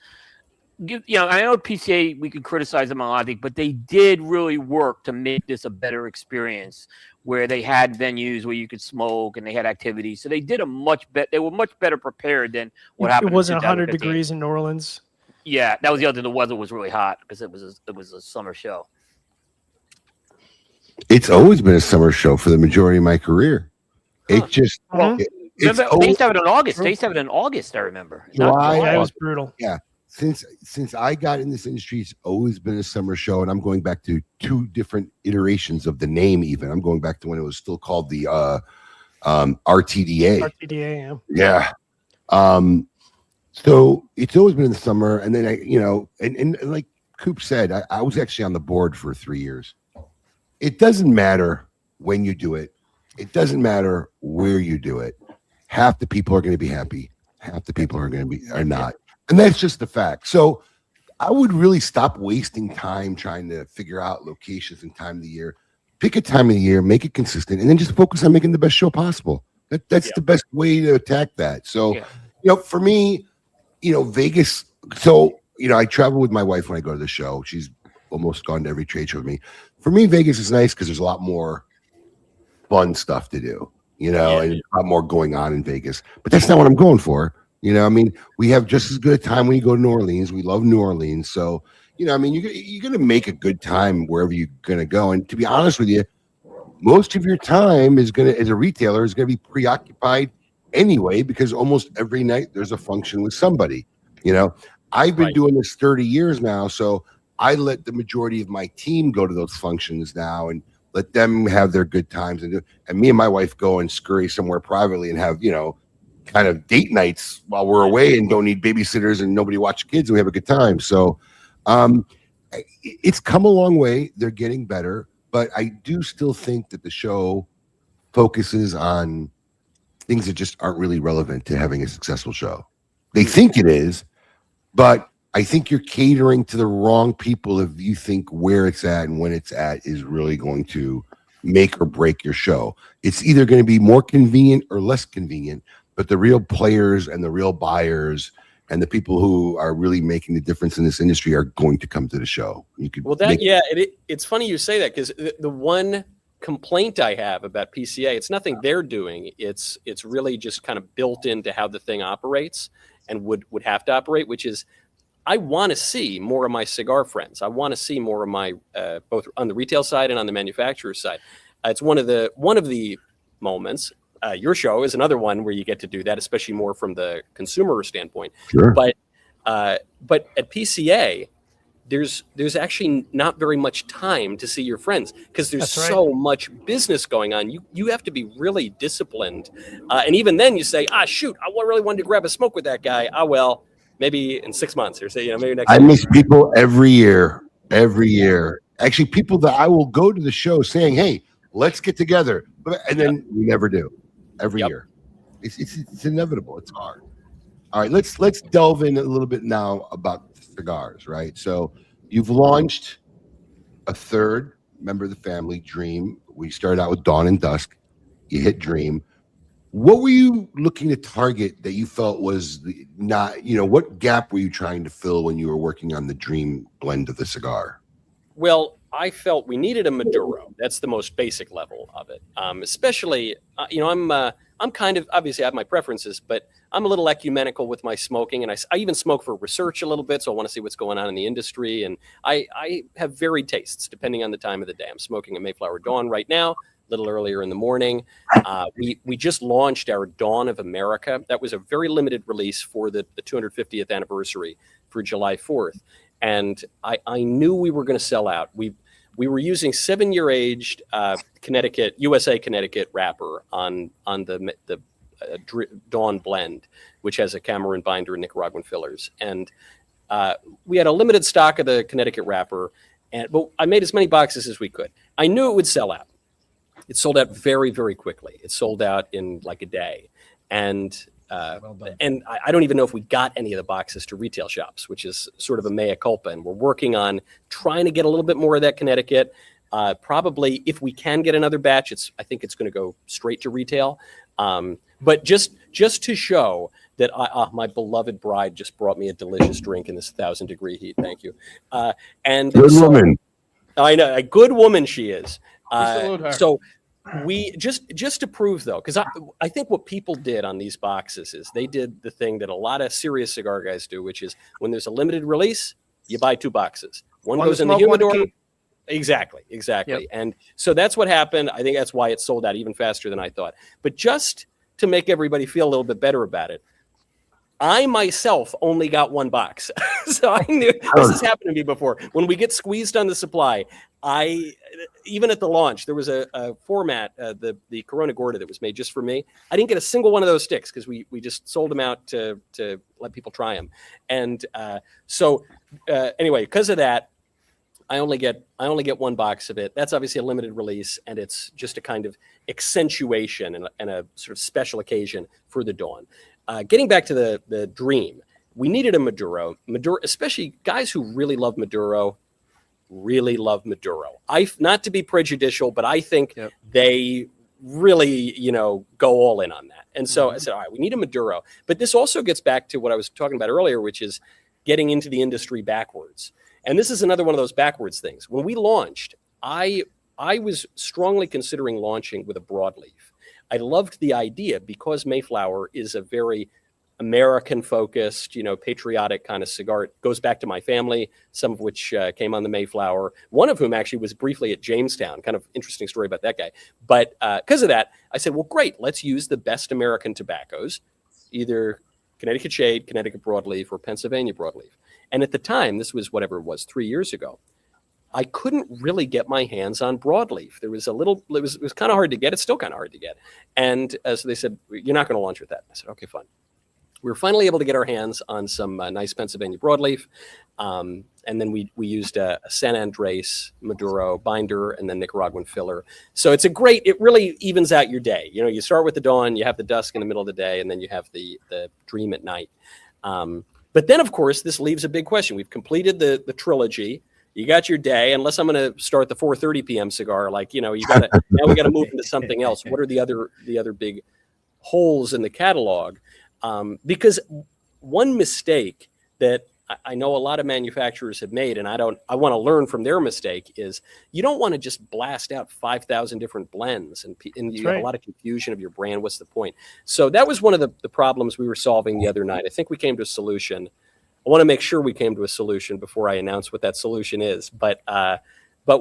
I know PCA, we could criticize them a lot, I think, but they did really work to make this a better experience where they had venues where you could smoke and they had activities. So they did they were much better prepared than what happened. It wasn't 100 degrees in New Orleans. Yeah, that was the other thing. The weather was really hot because it was a summer show. It's always been a summer show for the majority of my career. It just they used to have it in August. They used to have it in August, I remember. July, it was brutal. Yeah. Since I got in this industry, it's always been a summer show, and I'm going back to 2 different iterations of the name. Even I'm going back to when it was still called the RTDA. RTDA, yeah. So it's always been in the summer, and then and like Coop said, I was actually on the board for 3 years. It doesn't matter when you do it. It doesn't matter where you do it. Half the people are going to be happy. Half the people are not. And that's just the fact. So I would really stop wasting time trying to figure out locations and time of the year. Pick a time of the year, make it consistent, and then just focus on making the best show possible. That's the best way to attack that. So, for me, Vegas. So, I travel with my wife when I go to the show. She's almost gone to every trade show with me. For me, Vegas is nice because there's a lot more fun stuff to do, and a lot more going on in Vegas. But that's not what I'm going for. We have just as good a time when you go to New Orleans. We love New Orleans. So, you're going to make a good time wherever you're going to go. And to be honest with you, most of your time as a retailer, is going to be preoccupied anyway, because almost every night there's a function with somebody. I've been doing this 30 years now. So I let the majority of my team go to those functions now and let them have their good times. And me and my wife go and scurry somewhere privately and have, kind of date nights while we're away and don't need babysitters and nobody watch kids, and we have a good time. So it's come a long way. They're getting better, but I do still think that the show focuses on things that just aren't really relevant to having a successful show. They think it is, but I think you're catering to the wrong people if you think where it's at and when it's at is really going to make or break your show. It's either going to be more convenient or less convenient, but the real players and the real buyers and the people who are really making the difference in this industry are going to come to the show. It's funny you say that, because the one complaint I have about PCA, it's nothing they're doing. It's really just kind of built into how the thing operates. and would have to operate, which is I want to see more of my cigar friends. I want to see more of my both on the retail side and on the manufacturer side. It's one of the moments. Your show is another one where you get to do that, especially more from the consumer standpoint. Sure. But at PCA, there's actually not very much time to see your friends because there's so much business going on. You have to be really disciplined, and even then you say, shoot, I really wanted to grab a smoke with that guy. Well, maybe in 6 months, or say, maybe next. I miss people every year. Actually, people that I will go to the show saying, "Hey, let's get together," and then we never do. Every year, it's inevitable. It's hard. All right, let's delve in a little bit now about cigars, right? So you've launched a third member of the family, Dream. We started out with Dawn and Dusk. You hit Dream. What were you looking to target that you felt was what gap were you trying to fill when you were working on the Dream blend of the cigar? Well, I felt we needed a Maduro. That's the most basic level of it. Especially, I'm kind of, obviously I have my preferences, but I'm a little ecumenical with my smoking, and I even smoke for research a little bit, so I want to see what's going on in the industry, and I have varied tastes depending on the time of the day. I'm smoking a Mayflower Dawn right now, a little earlier in the morning. We just launched our Dawn of America. That was a very limited release for the 250th anniversary for July 4th, and I knew we were going to sell out. We were using 7-year aged USA Connecticut wrapper on the Dawn blend, which has a Cameroon binder and Nicaraguan fillers. And we had a limited stock of the Connecticut wrapper, but I made as many boxes as we could. I knew it would sell out. It sold out very, very quickly. It sold out in like a day. And and I don't even know if we got any of the boxes to retail shops, which is sort of a mea culpa. And we're working on trying to get a little bit more of that Connecticut. Probably if we can get another batch, I think it's going to go straight to retail. But just to show that my beloved bride just brought me a delicious drink in this 1,000-degree heat. Thank you. And good woman. I know, a good woman she is. Salute her. So we just to prove though, because I think what people did on these boxes is they did the thing that a lot of serious cigar guys do, which is when there's a limited release, you buy 2 boxes. One goes in the humidor. Exactly. Yep. And so that's what happened. I think that's why it sold out even faster than I thought. But just to make everybody feel a little bit better about it, I myself only got 1 box. So I knew this has happened to me before. When we get squeezed on the supply, even at the launch, there was a format, the Corona Gorda that was made just for me. I didn't get a single one of those sticks because we just sold them out to let people try them. And anyway, because of that, I only get 1 box of it. That's obviously a limited release, and it's just a kind of accentuation and a sort of special occasion for the Dawn. Getting back to the Dream, we needed a Maduro. Maduro, especially guys who really love Maduro. Not to be prejudicial, but I think they really, go all in on that. And so I said, all right, we need a Maduro. But this also gets back to what I was talking about earlier, which is getting into the industry backwards. And this is another one of those backwards things. When we launched, I was strongly considering launching with a broadleaf. I loved the idea because Mayflower is a very American-focused, patriotic kind of cigar. It goes back to my family, some of which came on the Mayflower. One of whom actually was briefly at Jamestown. Kind of interesting story about that guy. But because of that, I said, well, great. Let's use the best American tobaccos, either Connecticut Shade, Connecticut Broadleaf, or Pennsylvania Broadleaf. And at the time, this was whatever it was, 3 years ago, I couldn't really get my hands on broadleaf. There was it was kind of hard to get. It's still kind of hard to get. And so they said, you're not going to launch with that. I said, okay, fine. We were finally able to get our hands on some nice Pennsylvania broadleaf. And then we used a San Andres Maduro binder and then Nicaraguan filler. So it really evens out your day. You start with the Dawn, you have the Dusk in the middle of the day, and then you have the Dream at night. But then, of course, this leaves a big question. We've completed the trilogy. You got your day, unless I'm going to start the 4:30 p.m. cigar. Now we got to move into something else. What are the other big holes in the catalog? Because one mistake that I know a lot of manufacturers have made, and I want to learn from their mistake, is you don't want to just blast out 5,000 different blends and you have a lot of confusion of your brand. What's the point? So that was one of the problems we were solving the other night. I think we came to a solution. I want to make sure we came to a solution before I announce what that solution is. But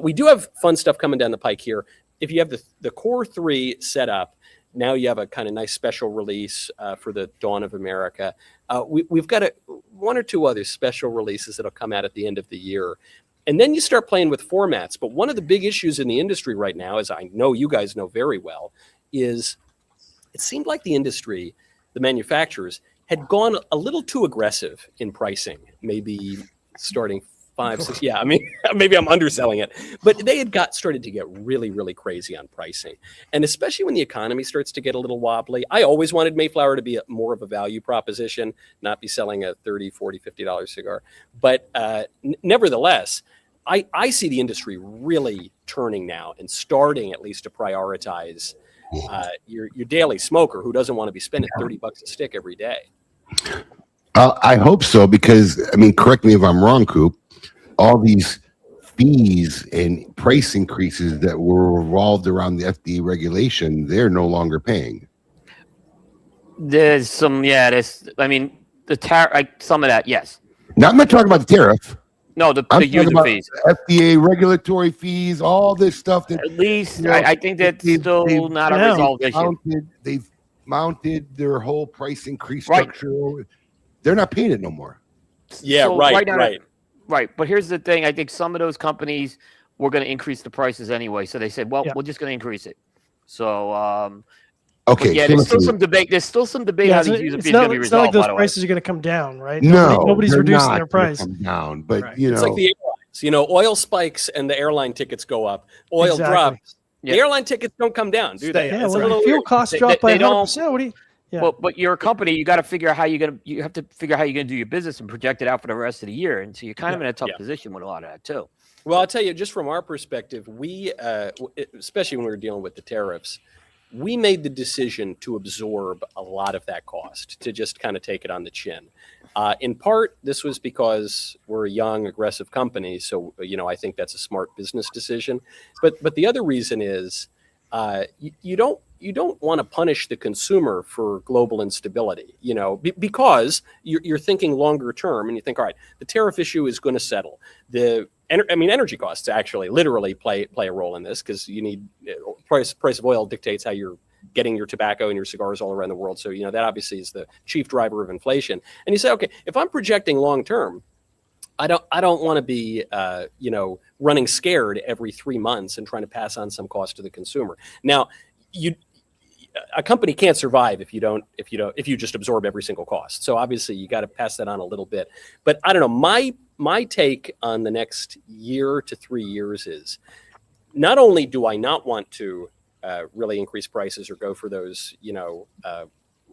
we do have fun stuff coming down the pike here. If you have the Core 3 set up, now you have a kind of nice special release for the Dawn of America. We've got one or two other special releases that'll come out at the end of the year. And then you start playing with formats. But one of the big issues in the industry right now, as I know you guys know very well, is it seemed like the industry, the manufacturers, had gone a little too aggressive in pricing, maybe starting 5, 6. Yeah, I mean, maybe I'm underselling it, but they had started to get really, really crazy on pricing. And especially when the economy starts to get a little wobbly. I always wanted Mayflower to be more of a value proposition, not be selling a $30, $40, $50 cigar. But nevertheless, I see the industry really turning now and starting at least to prioritize your daily smoker who doesn't want to be spending $30 a stick every day. I hope so, because, I mean, correct me if I'm wrong, Coop, all these fees and price increases that were revolved around the FDA regulation, they're no longer paying. There's some, I mean, the tariff, some of that, yes. Now, I'm not talking about the tariff. No, the user fees. FDA regulatory fees, all this stuff. That, at least, I think that's still not a resolved issue. They've mounted their whole price increase structure. They're not paying it no more. Yeah, so right. Right, but here's the thing. I think some of those companies were going to increase the prices anyway. So they said, well, we're just going to increase it. So, okay. Yeah, there's still some debate. There's still some debate how these user fees are going to be resolved. It's not like those prices are going to come down, right? No, nobody's reducing their price. Come down, but it's like the airlines. Oil spikes and the airline tickets go up. Oil drops. The airline tickets don't come down, do they? Yeah, well, fuel costs drop by 100%. What do you? Yeah. Well, but you're a company. You got to figure out how you have to figure out how you're going to do your business and project it out for the rest of the year. And so you're kind of in a tough position with a lot of that too. Well, I'll tell you, just from our perspective, we, especially when we were dealing with the tariffs, we made the decision to absorb a lot of that cost, to just kind of take it on the chin. In part, this was because we're a young, aggressive company. So, I think that's a smart business decision. But the other reason is you don't want to punish the consumer for global instability, because you're thinking longer term and you think, all right, the tariff issue is going to settle. Energy costs actually literally play a role in this, because you need price of oil dictates how you're getting your tobacco and your cigars all around the world. So, that obviously is the chief driver of inflation. And you say, okay, if I'm projecting long term, I don't want to be, running scared every 3 months and trying to pass on some cost to the consumer. Now, a company can't survive if you just absorb every single cost. So obviously you got to pass that on a little bit. But I don't know. My take on the next year to 3 years is, not only do I not want to really increase prices or go for those,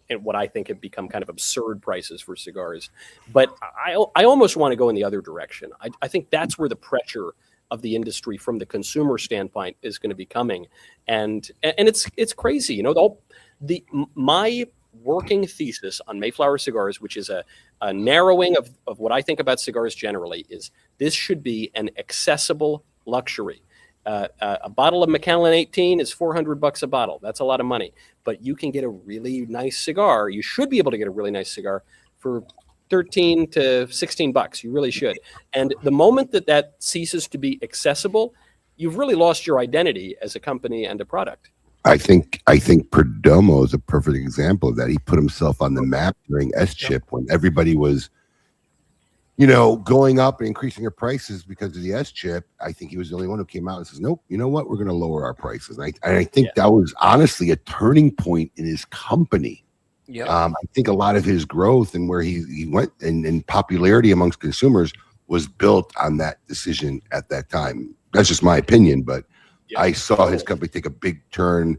and what I think have become kind of absurd prices for cigars, but I almost want to go in the other direction. I think that's where the pressure of the industry from the consumer standpoint is going to be coming. And it's crazy. My working thesis on Mayflower cigars, which is a narrowing of what I think about cigars generally, is this should be an accessible luxury. A bottle of Macallan 18 is $400 a bottle. That's a lot of money, but you can get a really nice cigar. You should be able to get a really nice cigar for $13 to $16. You really should. And the moment that ceases to be accessible, you've really lost your identity as a company and a product. I think Perdomo is a perfect example of that. He put himself on the map during S-Chip when everybody was, going up and increasing their prices because of the S-Chip. I think he was the only one who came out and says, nope, you know what? We're going to lower our prices. And I think that was honestly a turning point in his company. I think a lot of his growth and where he went and popularity amongst consumers was built on that decision at that time. That's just my opinion, but I saw his company take a big turn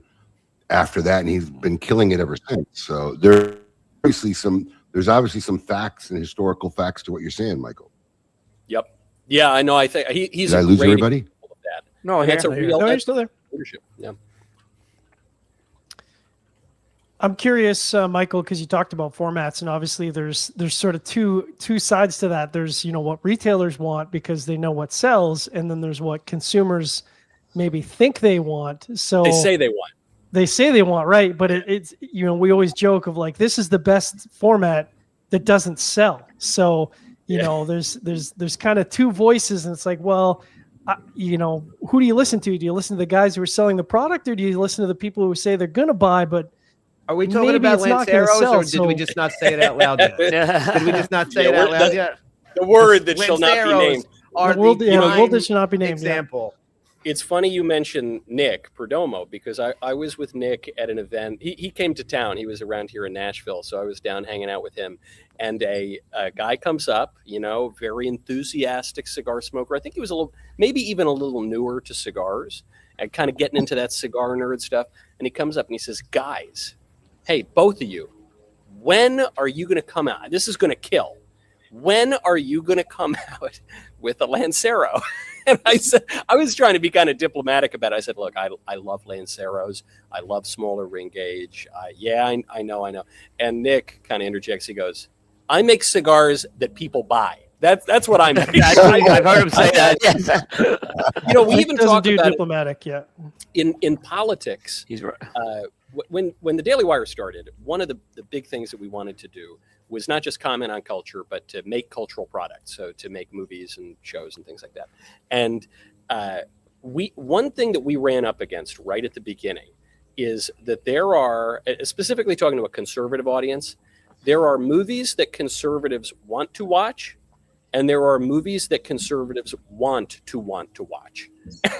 after that, and he's been killing it ever since. So there's obviously some facts and historical facts to what you're saying, Michael. Yep. Yeah, I know. I think he's. Did I lose everybody? Of that. No, that's a real. No, you're still there. Leadership. Yeah. I'm curious, Michael, because you talked about formats, and obviously there's sort of two sides to that. There's what retailers want because they know what sells, and then there's what consumers maybe think they want. So They say they want. They say they want, right? But it's we always joke of like, this is the best format that doesn't sell. So there's kind of two voices, and it's like, well, who do you listen to? Do you listen to the guys who are selling the product, or do you listen to the people who say they're going to buy, but are we talking about Lanceros, or did we just not say it out loud yet? Did we just not say it out loud yet? The word that shall not be named. The world that shall not be named. Example. It's funny you mentioned Nick Perdomo, because I was with Nick at an event. He came to town. He was around here in Nashville, so I was down hanging out with him. And a guy comes up, very enthusiastic cigar smoker. I think he was maybe even a little newer to cigars and kind of getting into that cigar nerd stuff. And he comes up and he says, "Guys, hey, both of you, when are you going to come out? This is going to kill. When are you going to come out with a Lancero?" And I said, I was trying to be kind of diplomatic about it. I said, "Look, I love Lanceros. I love smaller ring gauge. I know. And Nick kind of interjects. He goes, "I make cigars that people buy. That's what I make." I've heard him say that. Yes. We even talk about diplomatic yet. In politics. He's right. When the Daily Wire started, one of the big things that we wanted to do was not just comment on culture, but to make cultural products. So to make movies and shows and things like that. And one thing that we ran up against right at the beginning is that there are, specifically talking to a conservative audience, there are movies that conservatives want to watch, and there are movies that conservatives want to watch.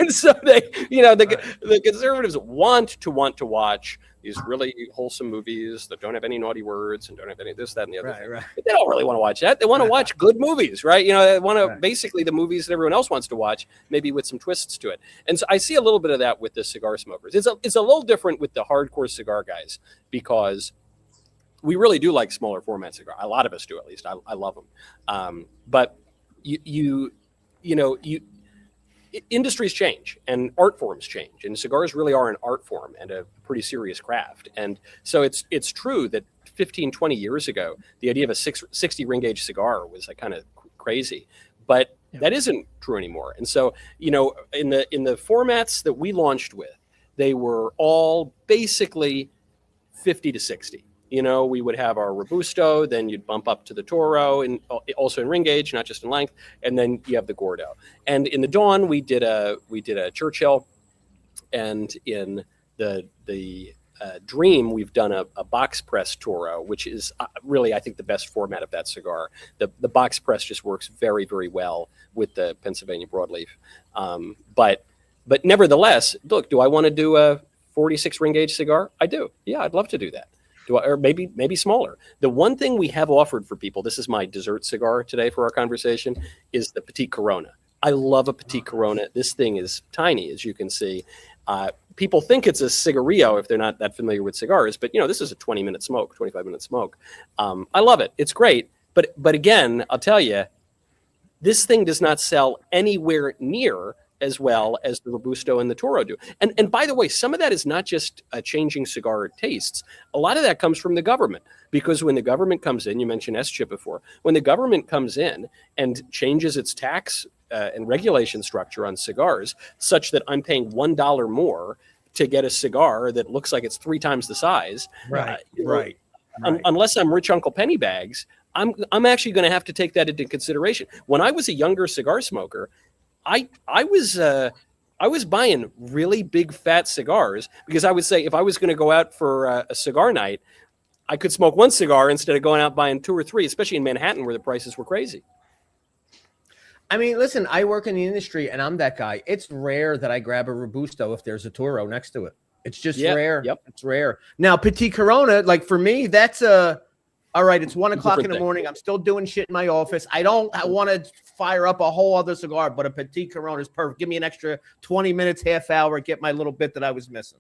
And so the conservatives want to watch these really wholesome movies that don't have any naughty words and don't have any this, that, and the other thing. Right. But they don't really want to watch that. They want to watch good movies, right? They want to basically the movies that everyone else wants to watch, maybe with some twists to it. And so I see a little bit of that with the cigar smokers. It's a little different with the hardcore cigar guys, because we really do like smaller format cigar. A lot of us do, at least. I love them. But industries change and art forms change, and cigars really are an art form and a pretty serious craft. And so it's true that 15, 20 years ago, the idea of a 60 ring gauge cigar was like kind of crazy, but that isn't true anymore. And so, in the formats that we launched with, they were all basically 50 to 60. We would have our Robusto, then you'd bump up to the Toro, and also in ring gauge, not just in length, and then you have the Gordo. And in the Dawn, we did a Churchill, and in the Dream, we've done a box press Toro, which is really, I think, the best format of that cigar. The box press just works very, very well with the Pennsylvania broadleaf. But nevertheless, look, do I want to do a 46 ring gauge cigar? I do. Yeah, I'd love to do that. Or maybe smaller. The one thing we have offered for people, this is my dessert cigar today for our conversation, is the Petite Corona. I love a Petite Corona. This thing is tiny, as you can see. People think it's a cigarillo if they're not that familiar with cigars, but this is a 20-minute smoke, 25-minute smoke. I love it. It's great. But again, I'll tell you, this thing does not sell anywhere near as well as the Robusto and the Toro do. And by the way, some of that is not just changing cigar tastes. A lot of that comes from the government, because when the government comes in, you mentioned S-chip before, when the government comes in and changes its tax and regulation structure on cigars such that I'm paying $1 more to get a cigar that looks like it's 3 times the size. Right. Unless I'm rich Uncle Pennybags, I'm actually going to have to take that into consideration. When I was a younger cigar smoker, I was buying really big fat cigars, because I would say if I was going to go out for a cigar night, I could smoke 1 cigar instead of going out buying 2 or 3, especially in Manhattan where the prices were crazy. I mean, listen, I work in the industry and I'm that guy. It's rare that I grab a Robusto if there's a Toro next to it. It's just rare. Yep. It's rare. Now, Petite Corona, like for me, that's all right, it's 1 o'clock in the morning. I'm still doing shit in my office. I want to fire up a whole other cigar, but a Petite Corona is perfect. Give me an extra 20 minutes, half hour, get my little bit that I was missing.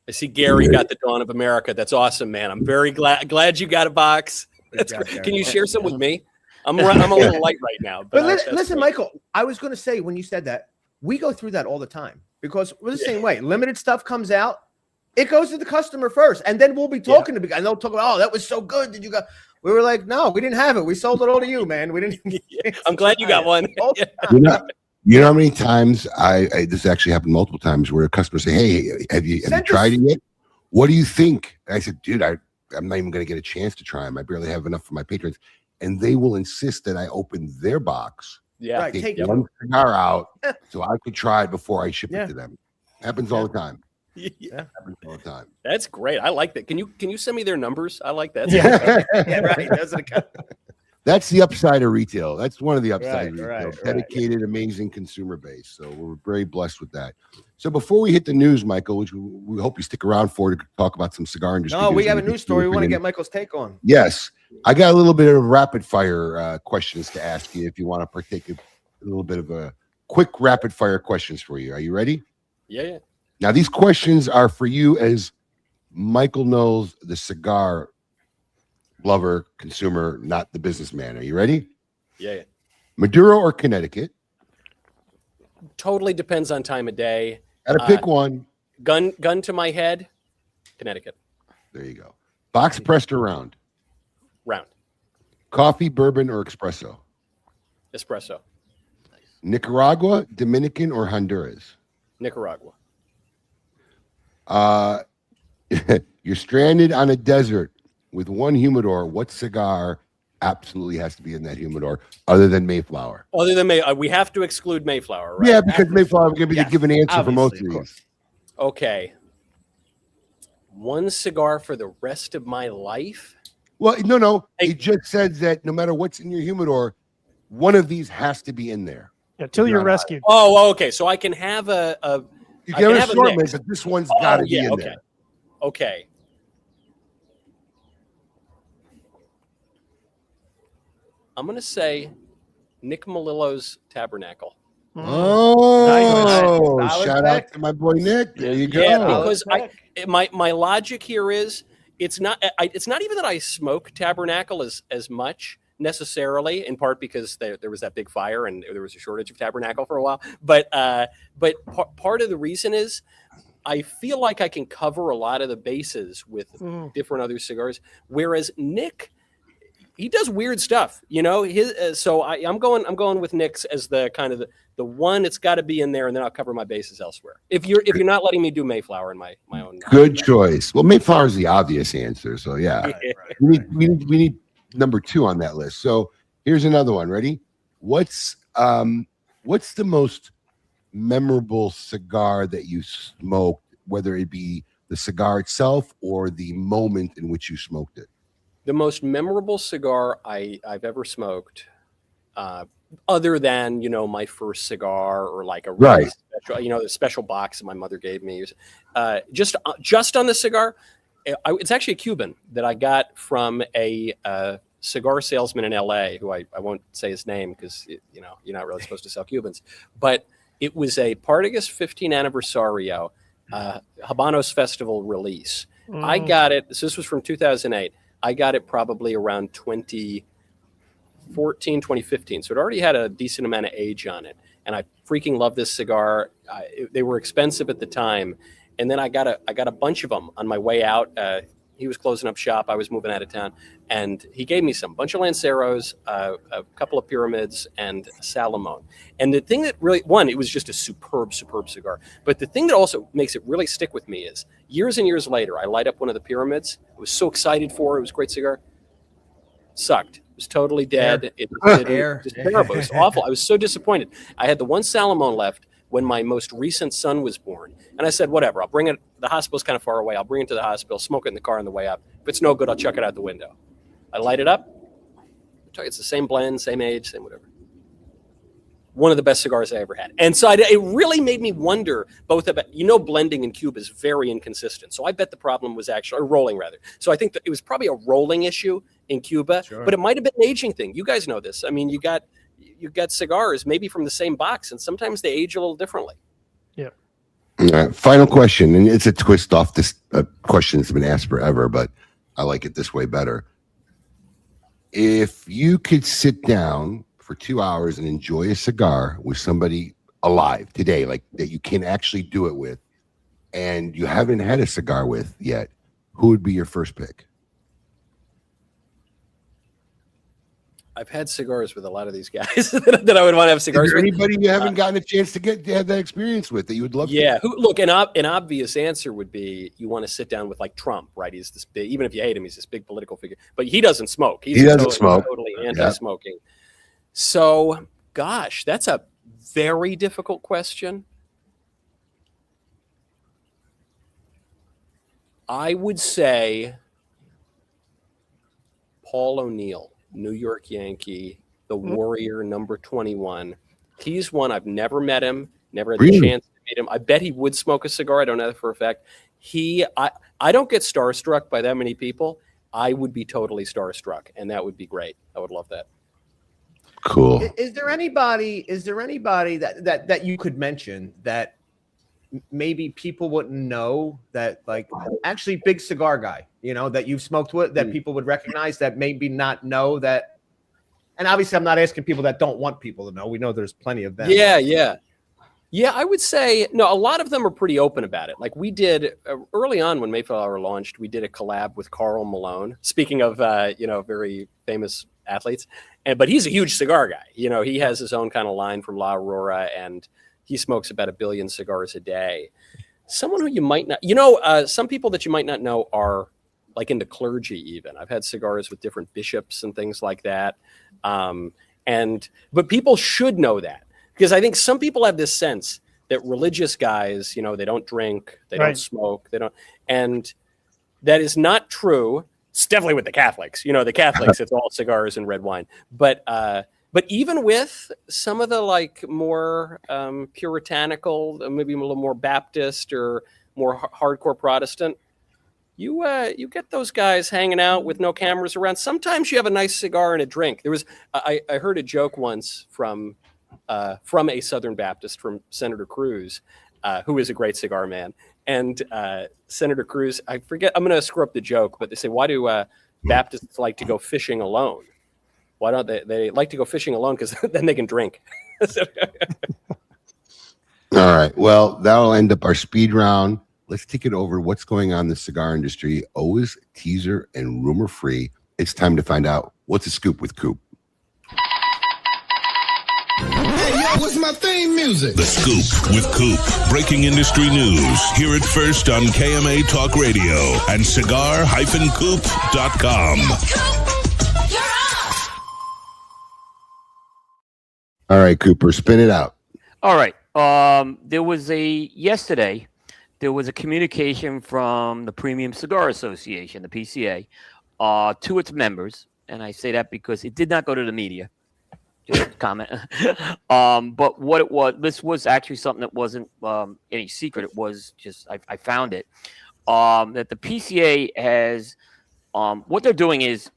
I see Gary got the Dawn of America. That's awesome, man. I'm very glad you got a box. That's great. Can you share some with me? I'm a little light right now. But listen, Michael, I was going to say, when you said that, we go through that all the time, because we're the same way. Limited stuff comes out. It goes to the customer first, and then we'll be talking to the guy. And they'll talk about, oh, that was so good. Did you got? We were like, no, we didn't have it. We sold it all to you, man. We didn't. I'm glad you got one. You know how many times this actually happened multiple times where a customer say, hey, have you tried it yet? What do you think? And I said, dude, I'm not even going to get a chance to try them. I barely have enough for my patrons. And they will insist that I open their box. Yeah. Right, Take one cigar out so I could try it before I ship it to them. Happens all the time. Yeah. Happens all the time. That's great. I like that. Can you send me their numbers? I like that. Yeah, right. That's the upside of retail. That's one of the upsides of Right, retail. Dedicated, amazing consumer base. So we're very blessed with that. So before we hit the news, Michael, which we hope you stick around for to talk about some cigar industry. No, we have a news story we want to get Michael's take on. Yes. I got a little bit of rapid fire questions to ask you if you want to partake of a little bit of a quick rapid fire questions for you. Are you ready? Yeah. Now, these questions are for you as Michael Knowles, the cigar lover, consumer, not the businessman. Are you ready? Yeah. Maduro or Connecticut? Totally depends on time of day. Gotta pick one. Gun to my head, Connecticut. There you go. Box pressed or round? Round. Coffee, bourbon, or espresso? Espresso. Nicaragua, Dominican, or Honduras? Nicaragua. You're stranded on a desert with one humidor. What cigar absolutely has to be in that humidor other than Mayflower? Other than we have to exclude Mayflower, right? Yeah, because Mayflower is going to be the given answer for most of these. Okay. One cigar for the rest of my life? Well, no. He just said that no matter what's in your humidor, one of these has to be in there. Until you're rescued. Oh, okay. So I can have you can have an assortment, but this one's got to be in there. Okay. I'm going to say Nick Melillo's Tabernacle. Oh, nice. Shout out to my boy Nick. There you go. Yeah, because my logic here is it's not even that I smoke Tabernacle as much necessarily, in part because there was that big fire and there was a shortage of Tabernacle for a while. But part of the reason is I feel like I can cover a lot of the bases with different other cigars, whereas Nick, he does weird stuff, you know. So I'm going with Nick's as the kind of the one. It's got to be in there, and then I'll cover my bases elsewhere. If you're not letting me do Mayflower in my own. Good choice. Well, Mayflower is the obvious answer. So yeah, we need number 2 on that list. So here's another one. Ready? What's the most memorable cigar that you smoked, whether it be the cigar itself or the moment in which you smoked it? The most memorable cigar I've ever smoked, other than, my first cigar or like a really special, the special box that my mother gave me, just on the cigar, it's actually a Cuban that I got from a cigar salesman in LA, who I won't say his name because you're not really supposed to sell Cubans, but it was a Partagas 15 Anniversario Habanos Festival release. I got it. So this was from 2008. I got it probably around 2014, 2015. So it already had a decent amount of age on it. And I freaking love this cigar. They were expensive at the time. And then I got a bunch of them on my way out. He was closing up shop. I was moving out of town. And he gave me some bunch of Lanceros, a couple of Pyramids, and a Salomon. And the thing that really, it was just a superb cigar. But the thing that also makes it really stick with me is years and years later, I light up one of the Pyramids. I was so excited for it. It was a great cigar. Sucked. It was totally dead. It was terrible. It was awful. I was so disappointed. I had the one Salomon left when my most recent son was born. And I said, whatever, I'll bring it. The hospital's kind of far away. I'll bring it to the hospital, smoke it in the car on the way up. If it's no good, I'll chuck it out the window. I light it up. It's the same blend, same age, same whatever. One of the best cigars I ever had. And so it really made me wonder both about, blending in Cuba is very inconsistent. So I bet the problem was or rolling rather. So I think that it was probably a rolling issue in Cuba, but it might have been an aging thing. You guys know this. I mean, you got cigars maybe from the same box, and sometimes they age a little differently. Yeah. Final question, and it's a twist off this question that's been asked forever, but I like it this way better. If you could sit down for 2 hours and enjoy a cigar with somebody alive today, like that you can actually do it with, and you haven't had a cigar with yet, who would be your first pick? I've had cigars with a lot of these guys that I would want to have cigars Is there with. anybody you haven't gotten a chance to have that experience with that you would love? Yeah, look, an obvious answer would be you want to sit down with like Trump, right? He's this big, even if you hate him, he's this big political figure, but he doesn't smoke. He doesn't smoke. Totally anti-smoking. Yeah. So, gosh, that's a very difficult question. I would say Paul O'Neill, New York Yankee, the Warrior, number 21. He's one. I've never met him, never had the chance to meet him. I bet he would smoke a cigar. I don't know that for a fact. I don't get starstruck by that many people. I would be totally starstruck, and that would be great. I would love that. Cool. Is there anybody that you could mention that maybe people wouldn't know, that like actually big cigar guy, you know, that you've smoked with, that people would recognize, that maybe not know that? And obviously I'm not asking people that don't want people to know. We know there's plenty of them. Yeah, I would say, no, a lot of them are pretty open about it. Like we did early on when Mayflower launched, we did a collab with Karl Malone. Speaking of, very famous athletes, but he's a huge cigar guy. You know, he has his own kind of line from La Aurora, and he smokes about 1 billion cigars a day. Someone who you might not, some people that you might not know are like into clergy even. I've had cigars with different bishops and things like that. But people should know that, because I think some people have this sense that religious guys, they don't drink, they don't smoke, and that is not true. It's definitely with the Catholics. The Catholics, it's all cigars and red wine. But even with some of the like more puritanical, maybe a little more Baptist or more hardcore Protestant, you get those guys hanging out with no cameras around. Sometimes you have a nice cigar and a drink. I heard a joke once from a Southern Baptist, from Senator Cruz, who is a great cigar man. And Senator Cruz, I forget, I'm going to screw up the joke, but they say, why do Baptists like to go fishing alone? Why don't they like to go fishing alone? Because then they can drink. All right. Well, that'll end up our speed round. Let's take it over. What's going on in the cigar industry? Always teaser and rumor free. It's time to find out what's the scoop with Coop. Hey, yo, what's my theme music? The Scoop with Coop. Breaking industry news. Hear it first on KMA Talk Radio and cigar-coop.com. All right, Cooper, spin it out. All right. Yesterday, there was a communication from the Premium Cigar Association, the PCA, to its members. And I say that because it did not go to the media. Just a comment. But what it was, this was actually something that wasn't any secret. It was just, I found it, that the PCA has, what they're doing is,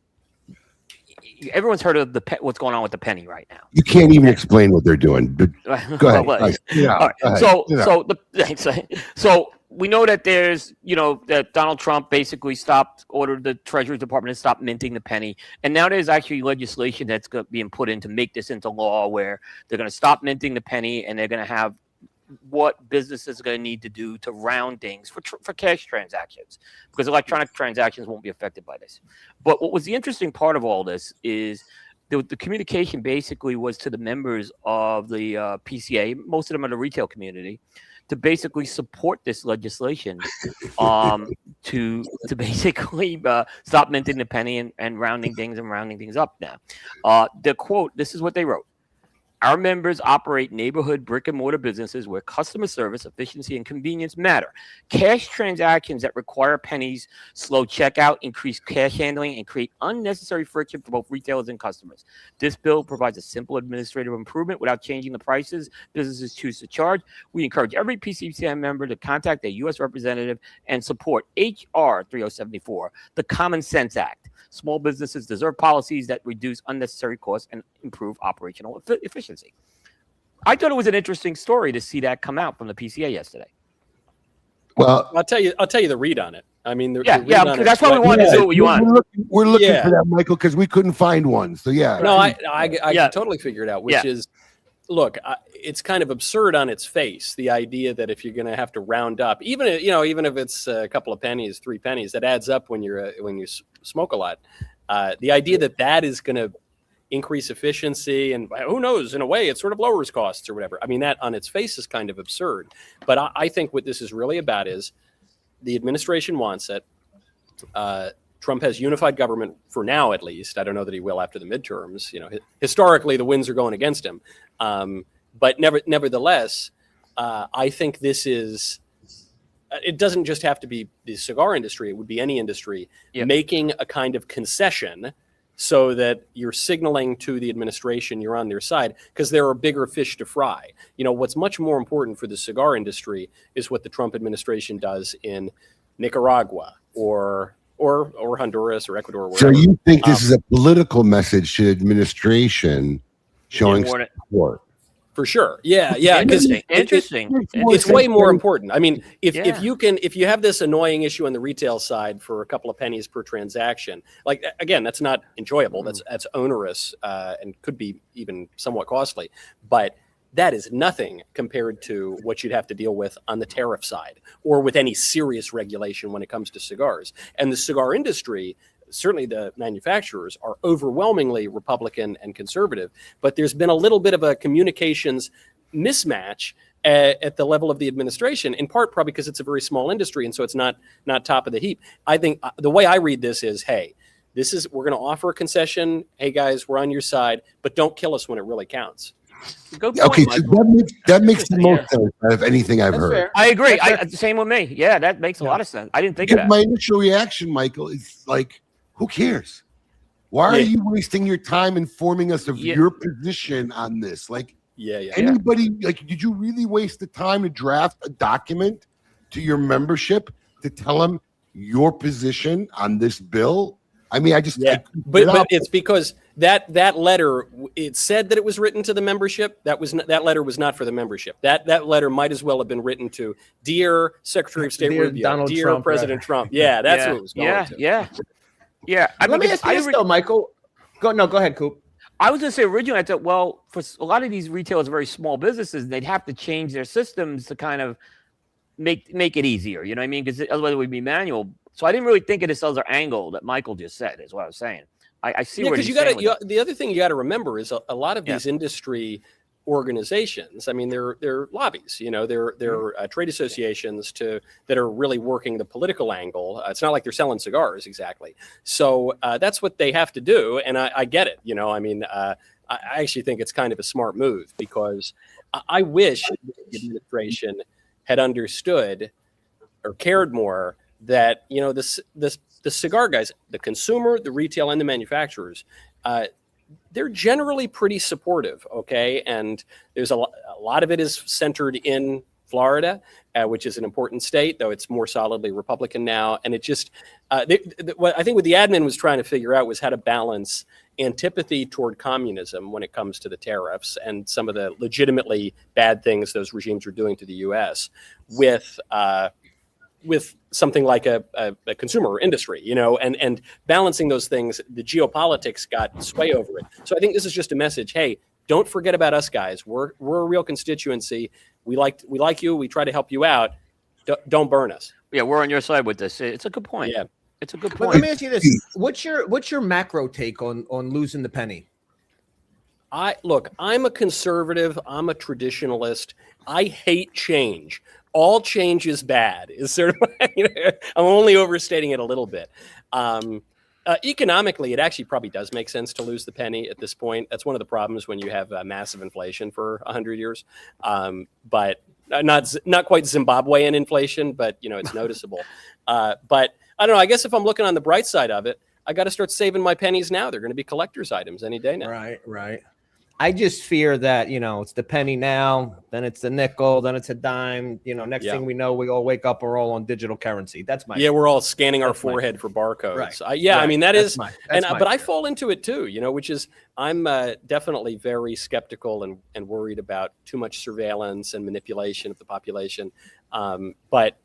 everyone's heard of what's going on with the penny right now. You can't even explain what they're doing. But go ahead. So we know that there's, that Donald Trump basically ordered the Treasury Department to stop minting the penny. And now there's actually legislation that's being put in to make this into law, where they're going to stop minting the penny, and they're going to have what businesses are going to need to do to round things for cash transactions, because electronic transactions won't be affected by this. But what was the interesting part of all this is the communication basically was to the members of the PCA, most of them are the retail community, to basically support this legislation, to basically stop minting the penny and rounding things up now. The quote, this is what they wrote. Our members operate neighborhood brick and mortar businesses where customer service, efficiency, and convenience matter. Cash transactions that require pennies slow checkout, increase cash handling, and create unnecessary friction for both retailers and customers. This bill provides a simple administrative improvement without changing the prices businesses choose to charge. We encourage every PCCM member to contact their U.S. representative and support H.R. 3074, the Common Sense Act. Small businesses deserve policies that reduce unnecessary costs and improve operational efficiency. I thought it was an interesting story to see that come out from the PCA yesterday. Well, I'll tell you the read on it. I mean, that's why we wanted to do what you want. We're looking for that, Michael, because we couldn't find one. So yeah. No, I can totally figure it out, which is look, it's kind of absurd on its face. The idea that if you're going to have to round up, even if it's a couple of pennies, 3 pennies, that adds up when you smoke a lot. The idea that is going to increase efficiency, and who knows, in a way, it sort of lowers costs or whatever. I mean, that on its face is kind of absurd. But I think what this is really about is the administration wants it. Trump has unified government for now, at least. I don't know that he will after the midterms. Historically, the winds are going against him. But nevertheless, I think this is. It doesn't just have to be the cigar industry; it would be any industry making a kind of concession, so that you're signaling to the administration you're on their side, because there are bigger fish to fry. What's much more important for the cigar industry is what the Trump administration does in Nicaragua or Honduras or Ecuador. So you think this is a political message to administration showing support? For sure. Yeah. Because Interesting. It's way more important. I mean, if you have this annoying issue on the retail side for a couple of pennies per transaction, like, again, that's not enjoyable. That's onerous and could be even somewhat costly. But that is nothing compared to what you'd have to deal with on the tariff side or with any serious regulation when it comes to cigars. And the cigar industry, certainly the manufacturers, are overwhelmingly Republican and conservative, but there's been a little bit of a communications mismatch at the level of the administration, in part probably because it's a very small industry, and so it's not top of the heap. I think the way I read this is, hey, we're going to offer a concession. Hey guys, we're on your side, but don't kill us when it really counts. Okay, so that makes the most sense out of anything I've heard. Fair. I agree. Same with me. Yeah, that makes a lot of sense. I didn't think of that. My initial reaction, Michael, is like, who cares? Why are you wasting your time informing us of your position on this? Like, anybody, like, did you really waste the time to draft a document to your membership to tell them your position on this bill? I mean, but it's because that letter, it said that it was written to the membership. That letter was not for the membership. That letter might as well have been written to Dear Secretary of State Rubio, Dear Trump, President Trump. Yeah, that's what it was going to. Yeah. Let me ask you this, though, Michael. Go ahead, Coop. I was going to say originally, I thought, well, for a lot of these retailers, very small businesses, they'd have to change their systems to kind of make it easier. You know what I mean? Because otherwise it would be manual. So I didn't really think of this other angle that Michael just said, is what I was saying. I see what he's saying. The other thing you got to remember is a lot of these industry organizations. I mean, they're lobbies. They're trade associations that are really working the political angle. It's not like they're selling cigars exactly. So that's what they have to do, and I get it. I mean, I actually think it's kind of a smart move, because I wish the administration had understood or cared more that the cigar guys, the consumer, the retail, and the manufacturers, they're generally pretty supportive, okay? And there's a lot of it is centered in Florida, which is an important state, though it's more solidly Republican now. And it just, what I think what the admin was trying to figure out was how to balance antipathy toward communism when it comes to the tariffs and some of the legitimately bad things those regimes are doing to the U.S. with something like a consumer industry, and balancing those things. The geopolitics got sway over it. So I think this is just a message. Hey, don't forget about us guys. We're a real constituency. We like you. We try to help you out. Don't burn us. Yeah, we're on your side with this. It's a good point. Yeah, it's a good point. Let me ask you this: what's your macro take on losing the penny? I'm a conservative. I'm a traditionalist. I hate change. All change is bad. Is sort of, I'm only overstating it a little bit. Economically, it actually probably does make sense to lose the penny at this point. That's one of the problems when you have massive inflation for 100 years. But not quite Zimbabwean inflation, but it's noticeable. But I don't know. I guess if I'm looking on the bright side of it, I got to start saving my pennies now. They're going to be collector's items any day now. Right. I just fear that, it's the penny now, then it's the nickel, then it's a dime. Next thing we know, we all wake up, we're all on digital currency. That's my we're all scanning our forehead for barcodes. Right. I mean, that is, but I fall into it too, which is I'm definitely very skeptical and worried about too much surveillance and manipulation of the population. But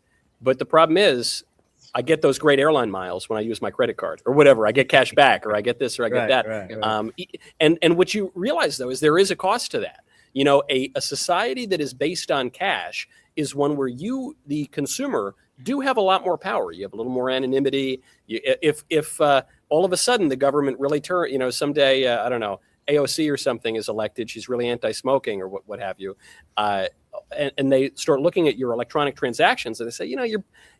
the problem is, I get those great airline miles when I use my credit card or whatever. I get cash back, or I get this, or I get that. Right. And what you realize though is there is a cost to that. You know, a society that is based on cash is one where you, the consumer, do have a lot more power. You have a little more anonymity. If all of a sudden the government really someday, I don't know, AOC or something is elected, she's really anti-smoking or what have you, and they start looking at your electronic transactions and they say, you know,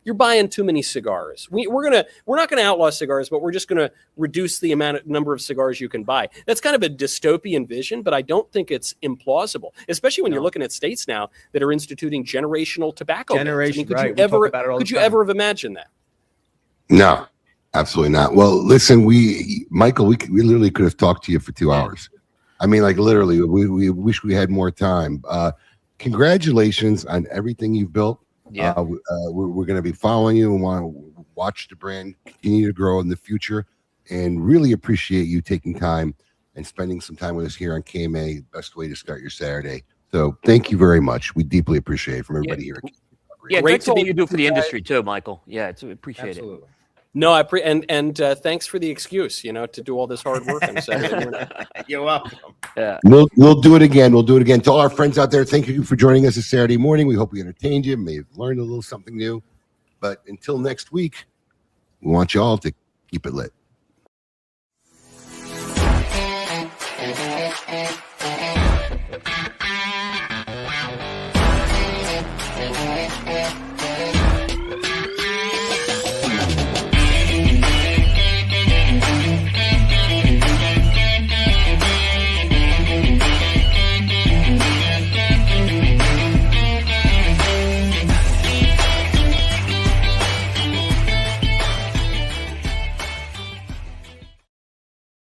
you're buying too many cigars. We're not gonna outlaw cigars, but we're just gonna reduce the number of cigars you can buy. That's kind of a dystopian vision, but I don't think it's implausible, especially when you're looking at states now that are instituting generational tobacco bans. I mean, could you ever have imagined that? No, absolutely not. Well, listen, Michael, we literally could have talked to you for 2 hours. I mean, like literally, we wish we had more time. Congratulations on everything you've built. Yeah. We're going to be following you and want to watch the brand continue to grow in the future, and really appreciate you taking time and spending some time with us here on KMA, best way to start your Saturday. So thank you very much. We deeply appreciate it from everybody here. Yeah, Great thanks to all meet you do you for the guys. industry too, Michael. Yeah, it's appreciate it. No, and thanks for the excuse, you know, to do all this hard work on Saturday morning. You're welcome. Yeah. We'll do it again. We'll do it again. To all our friends out there, thank you for joining us this Saturday morning. We hope we entertained you, may have learned a little something new. But until next week, we want you all to keep it lit.